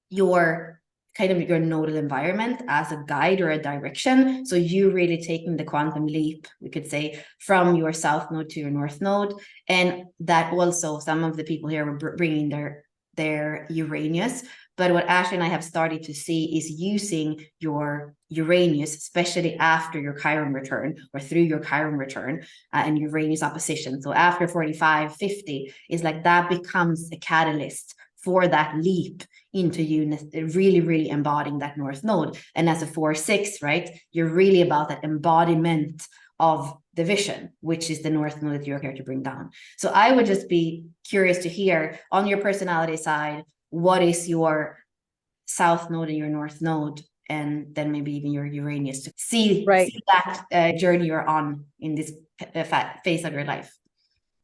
your kind of your nodal environment as a guide or a direction. So you really taking the quantum leap, we could say, from your south node to your north node. And that also some of the people here were bringing their Uranus. But what Ashley and I have started to see is using your Uranus, especially after your Chiron return or through your Chiron return and Uranus opposition. So after 45, 50 is like that becomes a catalyst for that leap into you, really, really embodying that north node. And as a 4-6, right, you're really about that embodiment of the vision, which is the north node that you're here to bring down. So I would just be curious to hear on your personality side, what is your south node and your north node, and then maybe even your Uranus, to see that journey you're on in this phase of your life.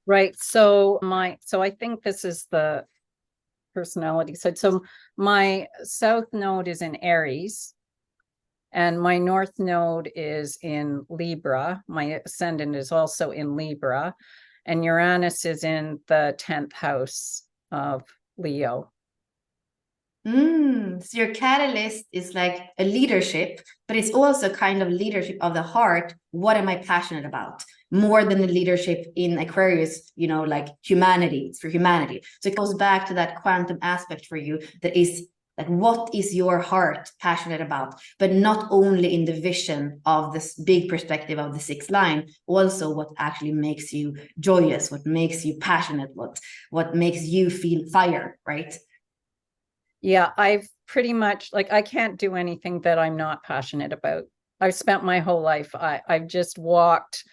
Right. So I think this is the personality side. So my south node is in Aries, and my north node is in Libra. My ascendant is also in Libra, and Uranus is in the 10th house of Leo. So your catalyst is like a leadership, but it's also kind of leadership of the heart. What am I passionate about? More than the leadership in Aquarius, you know, like humanity, it's for humanity. So it goes back to that quantum aspect for you that is like, what is your heart passionate about? But not only in the vision of this big perspective of the 6th line, also what actually makes you joyous, what makes you passionate, what makes you feel fire, right? Yeah, I've pretty much, like, I can't do anything that I'm not passionate about. I've spent my whole life, I've just walked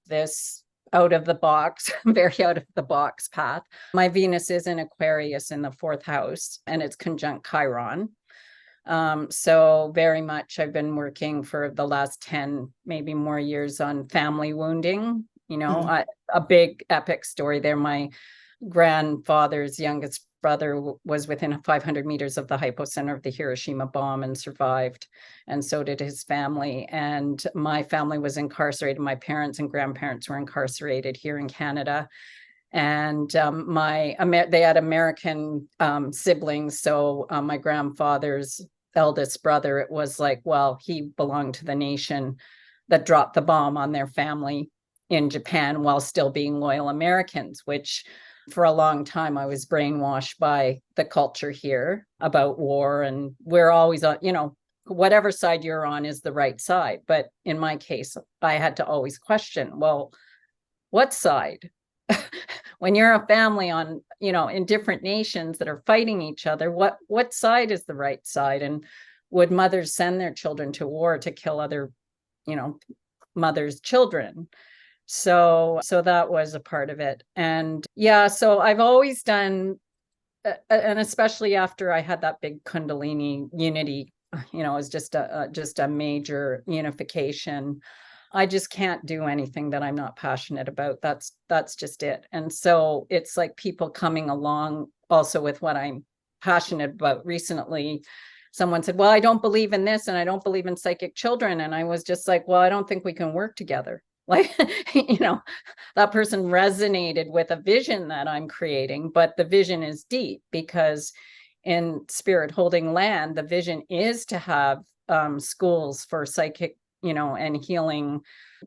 this out of the box, very out of the box path. My Venus is in Aquarius in the 4th house, and it's conjunct Chiron. So very much I've been working for the last 10, maybe more years on family wounding, you know, a big epic story there. My grandfather's youngest brother was within 500 meters of the hypocenter of the Hiroshima bomb and survived, and so did his family. And my family was incarcerated. My parents and grandparents were incarcerated here in Canada, and they had American siblings. So my grandfather's eldest brother, it was like, well, he belonged to the nation that dropped the bomb on their family in Japan while still being loyal Americans, which for a long time I was brainwashed by the culture here about war, and we're always on, you know, whatever side you're on is the right side. But in my case, I had to always question, well, what side? When you're a family on, in different nations that are fighting each other, what side is the right side? And would mothers send their children to war to kill other, mothers' children? So that was a part of it. And yeah, so I've always done, and especially after I had that big Kundalini unity, it was just a major unification. I just can't do anything that I'm not passionate about. That's just it. And so it's like people coming along also with what I'm passionate about. Recently, someone said, well, I don't believe in this and I don't believe in psychic children. And I was just like, well, I don't think we can work together. Like, that person resonated with a vision that I'm creating, but the vision is deep because in Spirit Holding Land, the vision is to have schools for psychic, and healing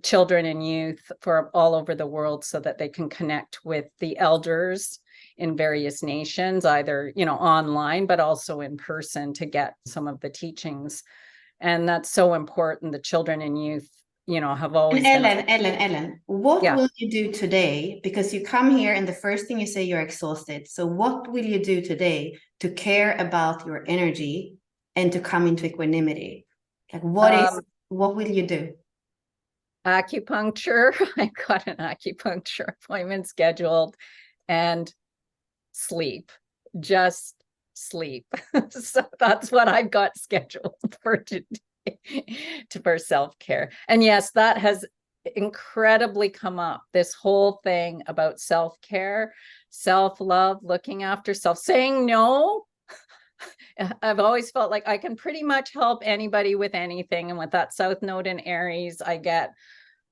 children and youth for all over the world so that they can connect with the elders in various nations, either, online, but also in person to get some of the teachings. And that's so important. The children and youth, have always and been. Ellen, what Yeah. will you do today? Because you come here and the first thing you say you're exhausted. So what will you do today to care about your energy and to come into equanimity? Like what will you do? Acupuncture. I got an acupuncture appointment scheduled, and sleep, just sleep. So that's what I've got scheduled for today. For self-care. And yes, that has incredibly come up, this whole thing about self-care, self-love, looking after self, saying no. I've always felt like I can pretty much help anybody with anything. And with that South Node in Aries, I get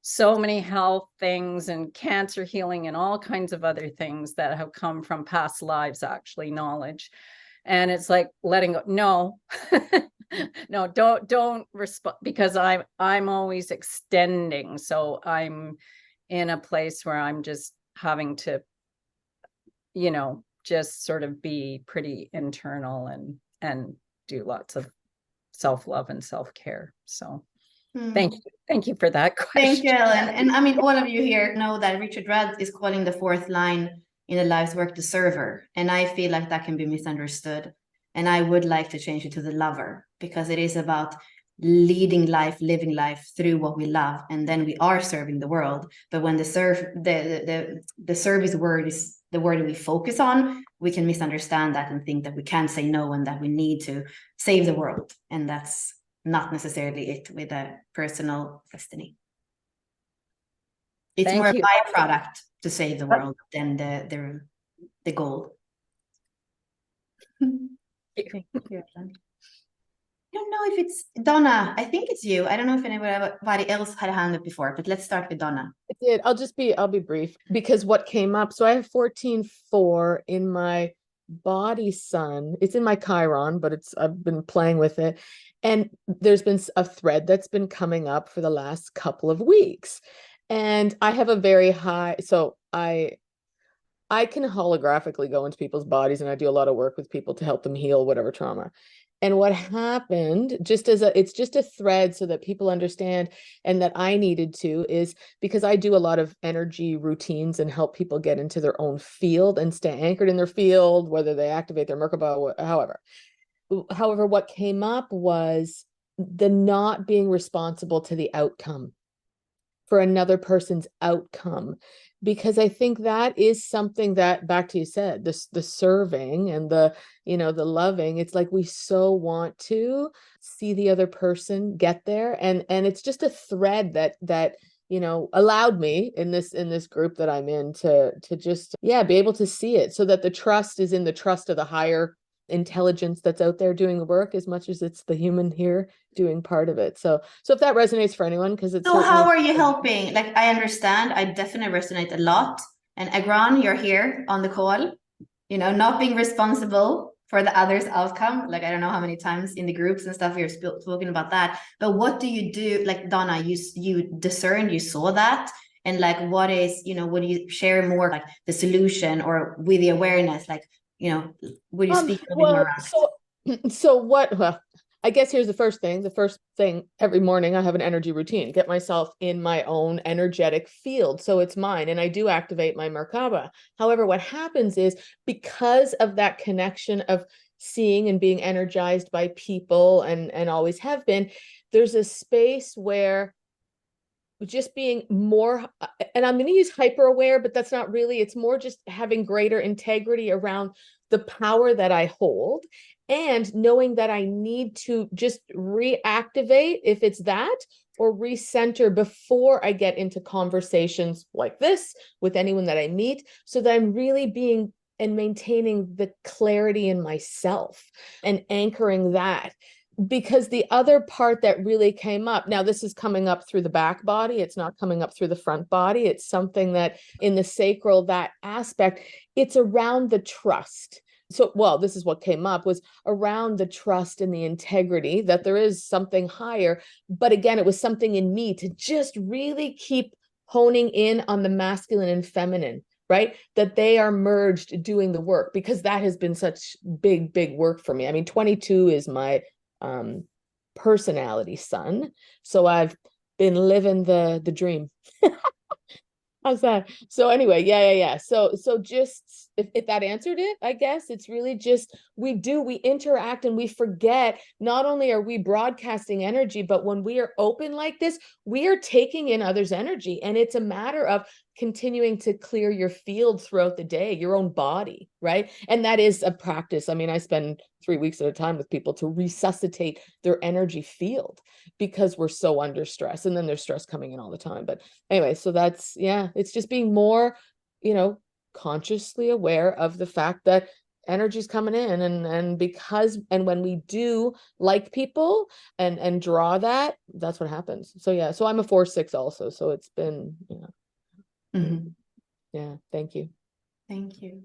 so many health things and cancer healing and all kinds of other things that have come from past lives, actually, knowledge. And it's like letting go. No, no, don't respond, because I'm always extending. So I'm in a place where I'm just having to, just sort of be pretty internal and do lots of self-love and self-care. So thank you for that question. Thank you, Ellen. And I mean, all of you here know that Richard Rudd is calling the fourth line in the life's work the server. And I feel like that can be misunderstood. And I would like to change it to the lover, because it is about leading life, living life through what we love. And then we are serving the world. But when the service word is the word we focus on, we can misunderstand that and think that we can't say no and that we need to save the world. And that's not necessarily it with a personal destiny. It's more a byproduct to save the world than the goal. I don't know if it's Donna. I think it's you. I don't know if anybody else had a hand up before, but let's start with Donna. I did. I'll be brief, because what came up. So I have 14.4 in my body sun. It's in my Chiron, but I've been playing with it. And there's been a thread that's been coming up for the last couple of weeks. And I have a very high, so I can holographically go into people's bodies, and I do a lot of work with people to help them heal whatever trauma. And what happened, it's just a thread so that people understand, and that I needed to, is because I do a lot of energy routines and help people get into their own field and stay anchored in their field, whether they activate their Merkaba, however, what came up was the not being responsible to the outcome, for another person's outcome. Because I think that is something that, back to you said, the serving and the loving, it's like we so want to see the other person get there. And it's just a thread that allowed me in this group that I'm in to just, be able to see it, so that the trust is in the trust of the higher intelligence that's out there doing the work, as much as it's the human here doing part of it. So if that resonates for anyone, because it's so how are you helping? Like, I understand, I definitely resonate a lot. And Agran, you're here on the call, not being responsible for the other's outcome. Like, I don't know how many times in the groups and stuff you're spoken about that, but what do you do? Like, Donna, you discerned, you saw that, and like, what is, would you share more, like the solution, or with the awareness, like, would you speak a bit more around so what, I guess here's the first thing. The first thing every morning, I have an energy routine, get myself in my own energetic field. So it's mine. And I do activate my Merkaba. However, what happens is because of that connection of seeing and being energized by people and always have been, there's a space where just being more, and I'm going to use hyper aware, but that's not really, it's more just having greater integrity around the power that I hold and knowing that I need to just reactivate if it's that, or recenter before I get into conversations like this with anyone that I meet, so that I'm really being and maintaining the clarity in myself and anchoring that. Because the other part that really came up, now this is coming up through the back body, it's not coming up through the front body. It's something that in the sacral, that aspect, it's around the trust. So, well, this is what came up, was around the trust and the integrity that there is something higher. But again, it was something in me to just really keep honing in on the masculine and feminine, right? That they are merged doing the work, because that has been such big, big work for me. I mean, 22 is my personality sun, so I've been living the dream. How's that? So anyway, yeah. So just if that answered it, I guess it's really just we interact and we forget. Not only are we broadcasting energy, but when we are open like this, we are taking in others' energy, and it's a matter of continuing to clear your field throughout the day, your own body, right? And that is a practice. I mean, I spend 3 weeks at a time with people to resuscitate their energy field, because we're so under stress, and then there's stress coming in all the time. But anyway, so that's, yeah, it's just being more, consciously aware of the fact that energy's coming in, and when we do like people and draw that, that's what happens. So yeah, so I'm a 4/6 also, so it's been, yeah, thank you. Thank you.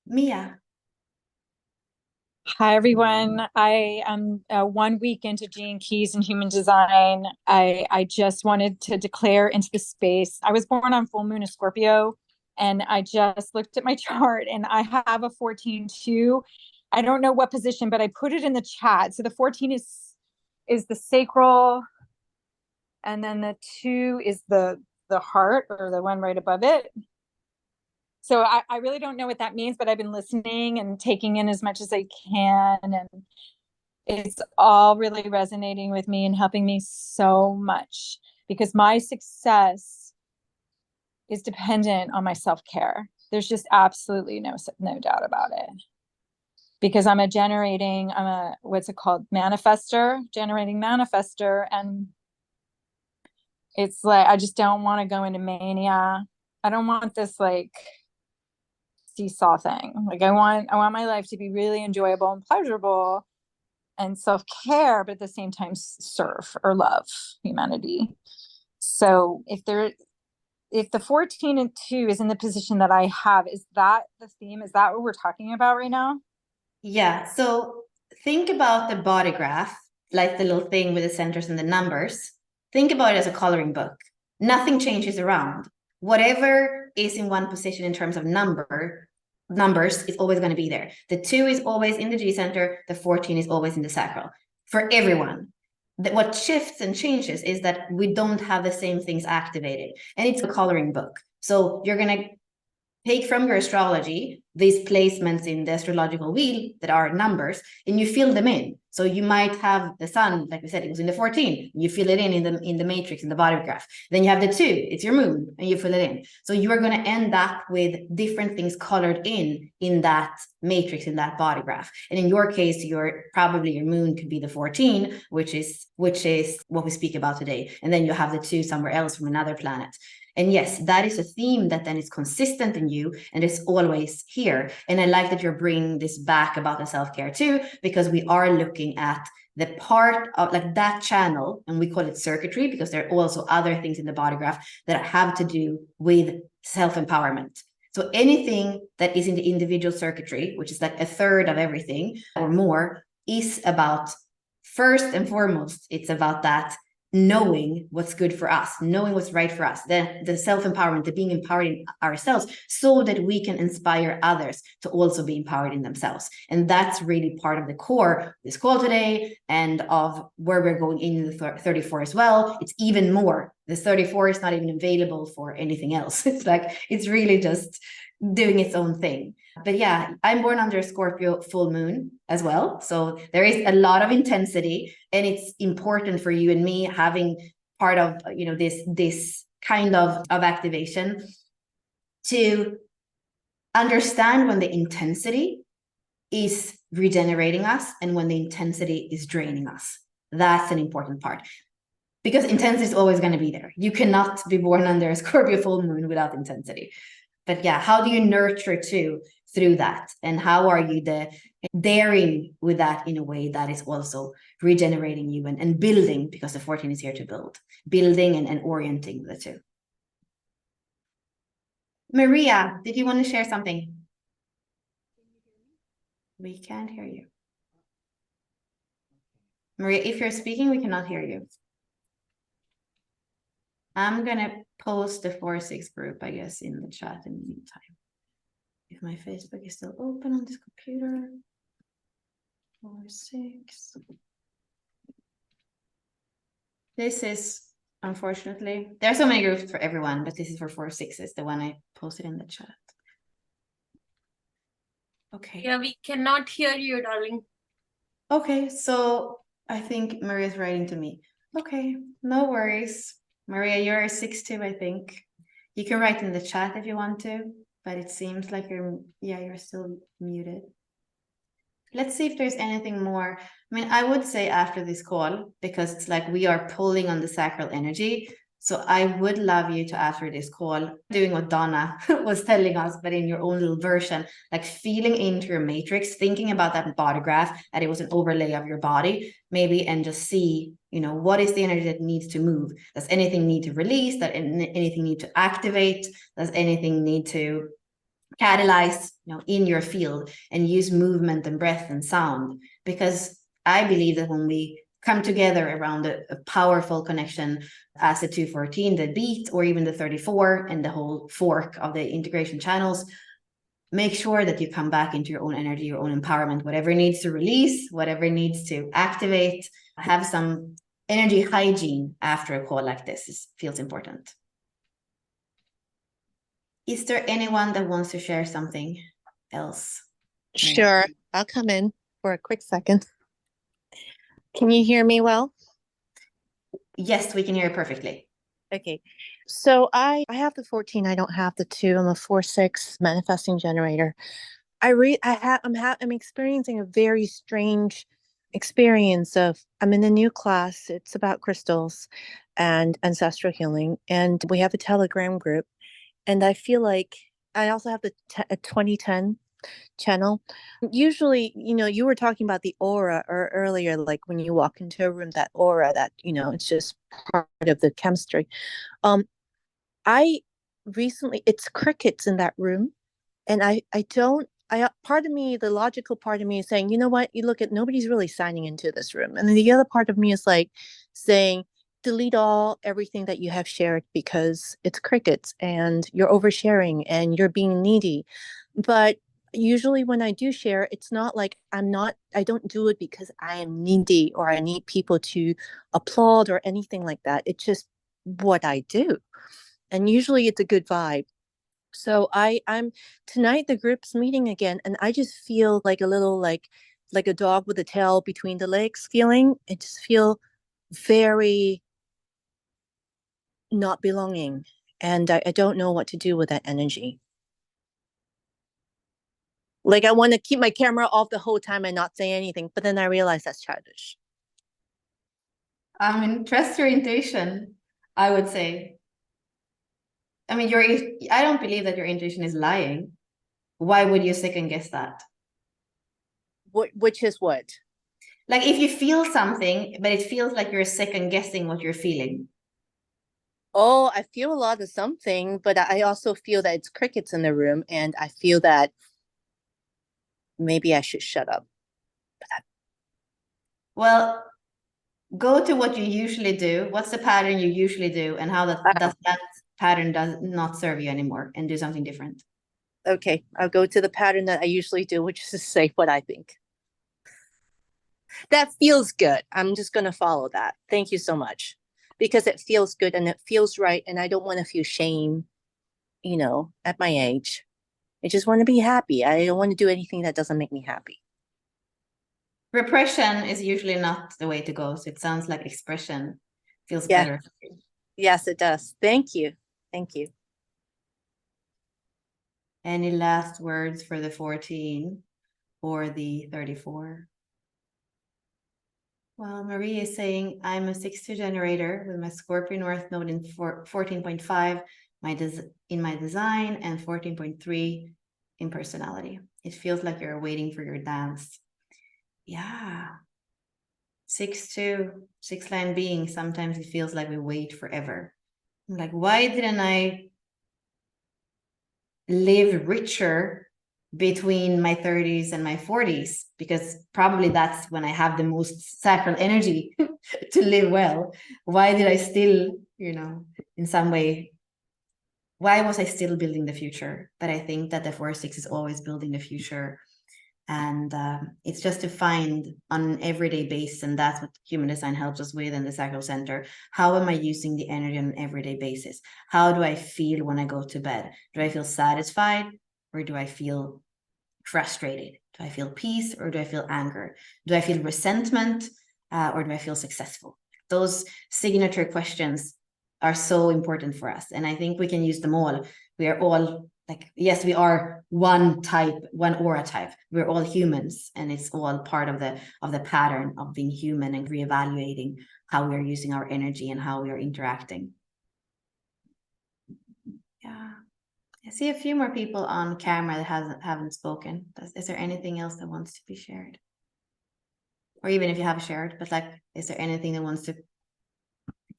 Mia. Hi, everyone. I am 1 week into Gene Keys and Human Design. I just wanted to declare into the space. I was born on full moon in Scorpio, and I just looked at my chart, and I have a 14-2. I don't know what position, but I put it in the chat. So the 14 is the sacral, and then the 2 is the heart, or the one right above it. So I really don't know what that means, but I've been listening and taking in as much as I can. And it's all really resonating with me and helping me so much, because my success is dependent on my self-care. There's just absolutely no doubt about it. Because I'm a what's it called? Generating manifester. And it's like, I just don't want to go into mania. I don't want this seesaw thing. I want my life to be really enjoyable and pleasurable and self-care, but at the same time serve or love humanity. So if the 14 and 2 is in the position that I have, is that the theme? Is that what we're talking about right now? Yeah, so think about the body graph, like the little thing with the centers and the numbers. Think about it as a coloring book. Nothing changes around. Whatever is in one position in terms of numbers is always going to be there. The 2 is always in the G center. The 14 is always in the sacral. For everyone, what shifts and changes is that we don't have the same things activated. And it's a coloring book. So you're going to take from your astrology these placements in the astrological wheel that are numbers, and you fill them in. So you might have the sun, like we said, it was in the 14. You fill it in the matrix, in the body graph. Then you have the 2, it's your moon, and you fill it in. So you are going to end up with different things colored in that matrix, in that body graph. And in your case, your moon could be the 14, which is what we speak about today. And then you have the 2 somewhere else from another planet. And yes, that is a theme that then is consistent in you and is always here. And I like that you're bringing this back about the self-care too, because we are looking at the part of that channel, and we call it circuitry, because there are also other things in the body graph that have to do with self-empowerment. So anything that is in the individual circuitry, which is like a third of everything or more, is about, first and foremost, it's about that knowing what's good for us, knowing what's right for us, the self-empowerment, the being empowered in ourselves, so that we can inspire others to also be empowered in themselves. And that's really part of the core of this call today, and of where we're going in the 34 as well. It's even more. The 34 is not even available for anything else. It's like, it's really just doing its own thing. But yeah, I'm born under a Scorpio full moon as well. So there is a lot of intensity, and it's important for you and me having part of, you know, this kind of activation to understand when the intensity is regenerating us and when the intensity is draining us. That's an important part, because intensity is always going to be there. You cannot be born under a Scorpio full moon without intensity. But yeah, how do you nurture through that? And how are you daring with that in a way that is also regenerating you and building, because the 14 is here to building and orienting the two. Maria, did you want to share something? We can't hear you. Maria, if you're speaking, we cannot hear you. I'm going to post the 4-6 group, I guess, in the chat in the meantime. If my Facebook is still open on this computer. 4-6. This is, unfortunately, there are so many groups for everyone, but this is for 4-6, is the one I posted in the chat. Okay. Yeah, we cannot hear you, darling. Okay, so I think Maria's writing to me. Okay, no worries. Maria, you're a 6-2, I think. You can write in the chat if you want to, but it seems like you're still muted. Let's see if there's anything more. I mean, I would say after this call, because it's like we are pulling on the sacral energy. So I would love you to, after this call, doing what Donna was telling us, but in your own little version, like feeling into your matrix, thinking about that body graph, that it was an overlay of your body, maybe, and just see, you know, what is the energy that needs to move? Does anything need to release? Does anything need to activate? Does anything need to catalyze, you know, in your field? And use movement and breath and sound, because I believe that when we come together around a powerful connection as the 214, the beat, or even the 34 and the whole fork of the integration channels, make sure that you come back into your own energy, your own empowerment, whatever needs to release, whatever needs to activate. Have some energy hygiene after a call like this. Feels important. Is there anyone that wants to share something else? Sure, I'll come in for a quick second. Can you hear me well? Yes, we can hear you perfectly. Okay, so I have the 14. I don't have the 2. I'm a 4-6 manifesting generator. I'm experiencing a very strange experience of, I'm in a new class. It's about crystals and ancestral healing, and we have a Telegram group, and I feel like I also have the 2010 channel. Usually, you know, you were talking about the aura or earlier, like when you walk into a room, that aura, that, you know, it's just part of the chemistry. I recently, it's crickets in that room, and part of me, the logical part of me is saying, you know what, you look at, nobody's really signing into this room. And then the other part of me is like saying, delete everything that you have shared, because it's crickets and you're oversharing and you're being needy. But usually when I do share, it's not like I don't do it because I am needy or I need people to applaud or anything like that. It's just what I do. And usually it's a good vibe. So I'm tonight, the group's meeting again, and I just feel like a little like a dog with a tail between the legs feeling. I just feel very not belonging. And I don't know what to do with that energy. Like, I want to keep my camera off the whole time and not say anything, but then I realize that's childish. I mean, trust your intuition, I would say. I mean, I don't believe that your intuition is lying. Why would you second guess that? Which is what? Like, if you feel something, but it feels like you're second guessing what you're feeling. Oh, I feel a lot of something, but I also feel that it's crickets in the room, and I feel that maybe I should shut up. Well, go to what you usually do. What's the pattern you usually do, and how does that pattern does not serve you anymore, and do something different? Okay, I'll go to the pattern that I usually do, which is to say what I think. That feels good. I'm just going to follow that. Thank you so much. Because it feels good and it feels right. And I don't want to feel shame, at my age. I just want to be happy. I don't want to do anything that doesn't make me happy. Repression is usually not the way to go. So it sounds like expression feels Yeah. better. Yes, it does. Thank you. Thank you. Any last words for the 14 or the 34? Well, Marie is saying, I'm a 6-2 generator with my Scorpio North node in 14.5 in my design and 14.3 in personality. It feels like you're waiting for your dance. Yeah. 6-2, 6-line being, sometimes it feels like we wait forever. I'm like, why didn't I live richer between my 30s and my 40s? Because probably that's when I have the most sacral energy to live well. Why did I still, in some way, why was I still building the future? But I think that the 4-6 is always building the future. And it's just to find on an everyday basis, and that's what human design helps us with in the sacral center. How am I using the energy on an everyday basis? How do I feel when I go to bed? Do I feel satisfied, or do I feel frustrated? Do I feel peace, or do I feel anger? Do I feel resentment, or do I feel successful? Those signature questions are so important for us, and I think we can use them all. We are all yes, we are one aura type. We're all humans, and it's all part of the pattern of being human and reevaluating how we are using our energy and how we are interacting. Yeah, I see a few more people on camera that haven't spoken. Is there anything else that wants to be shared? Or even if you have shared, but is there anything that wants to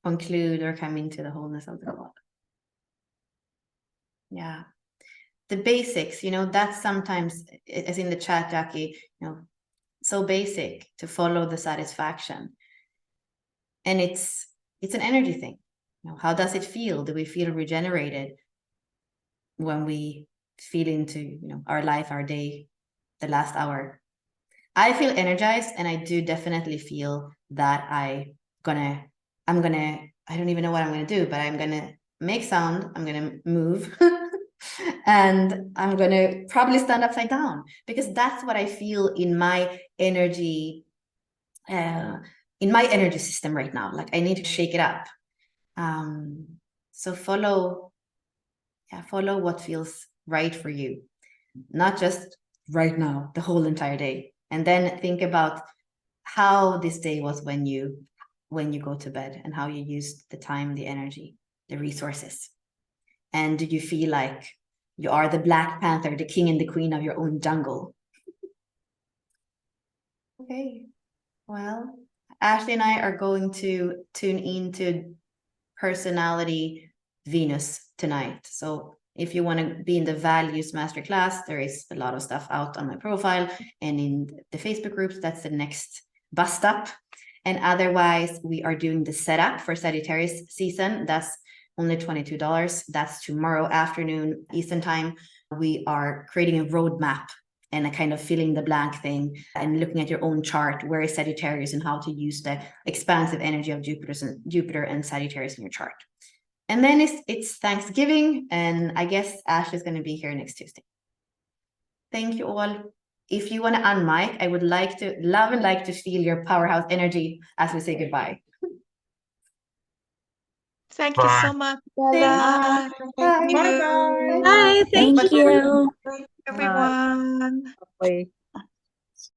conclude or come into the wholeness of the God? Yeah. The basics, that's sometimes, as in the chat, Jackie, so basic to follow the satisfaction. And it's an energy thing. How does it feel? Do we feel regenerated when we feel into, our life, our day, the last hour? I feel energized, and I do definitely feel that I don't even know what I'm gonna do, but I'm gonna make sound, I'm gonna move. And I'm going to probably stand upside down, because that's what I feel in my energy, system right now. I need to shake it up. So follow what feels right for you, not just right now, the whole entire day. And then think about how this day was when you go to bed, and how you used the time, the energy, the resources. And do you feel like you are the Black Panther, the king and the queen of your own jungle? Okay, well, Ashley and I are going to tune into personality Venus tonight. So if you want to be in the values masterclass, there is a lot of stuff out on my profile and in the Facebook groups. That's the next bus stop. And otherwise, we are doing the setup for Sagittarius season. That's only $22. That's tomorrow afternoon Eastern time. We are creating a roadmap and a kind of filling the blank thing, and looking at your own chart, where is Sagittarius, and how to use the expansive energy of Jupiter and Sagittarius in your chart. And then it's Thanksgiving, and I guess Ashley's going to be here next Tuesday. Thank you all. If you want to unmic, I would love to feel your powerhouse energy as we say goodbye. Thank you so much, Bella. Thank you. Bye. Bye. Thank you. Everyone. Bye.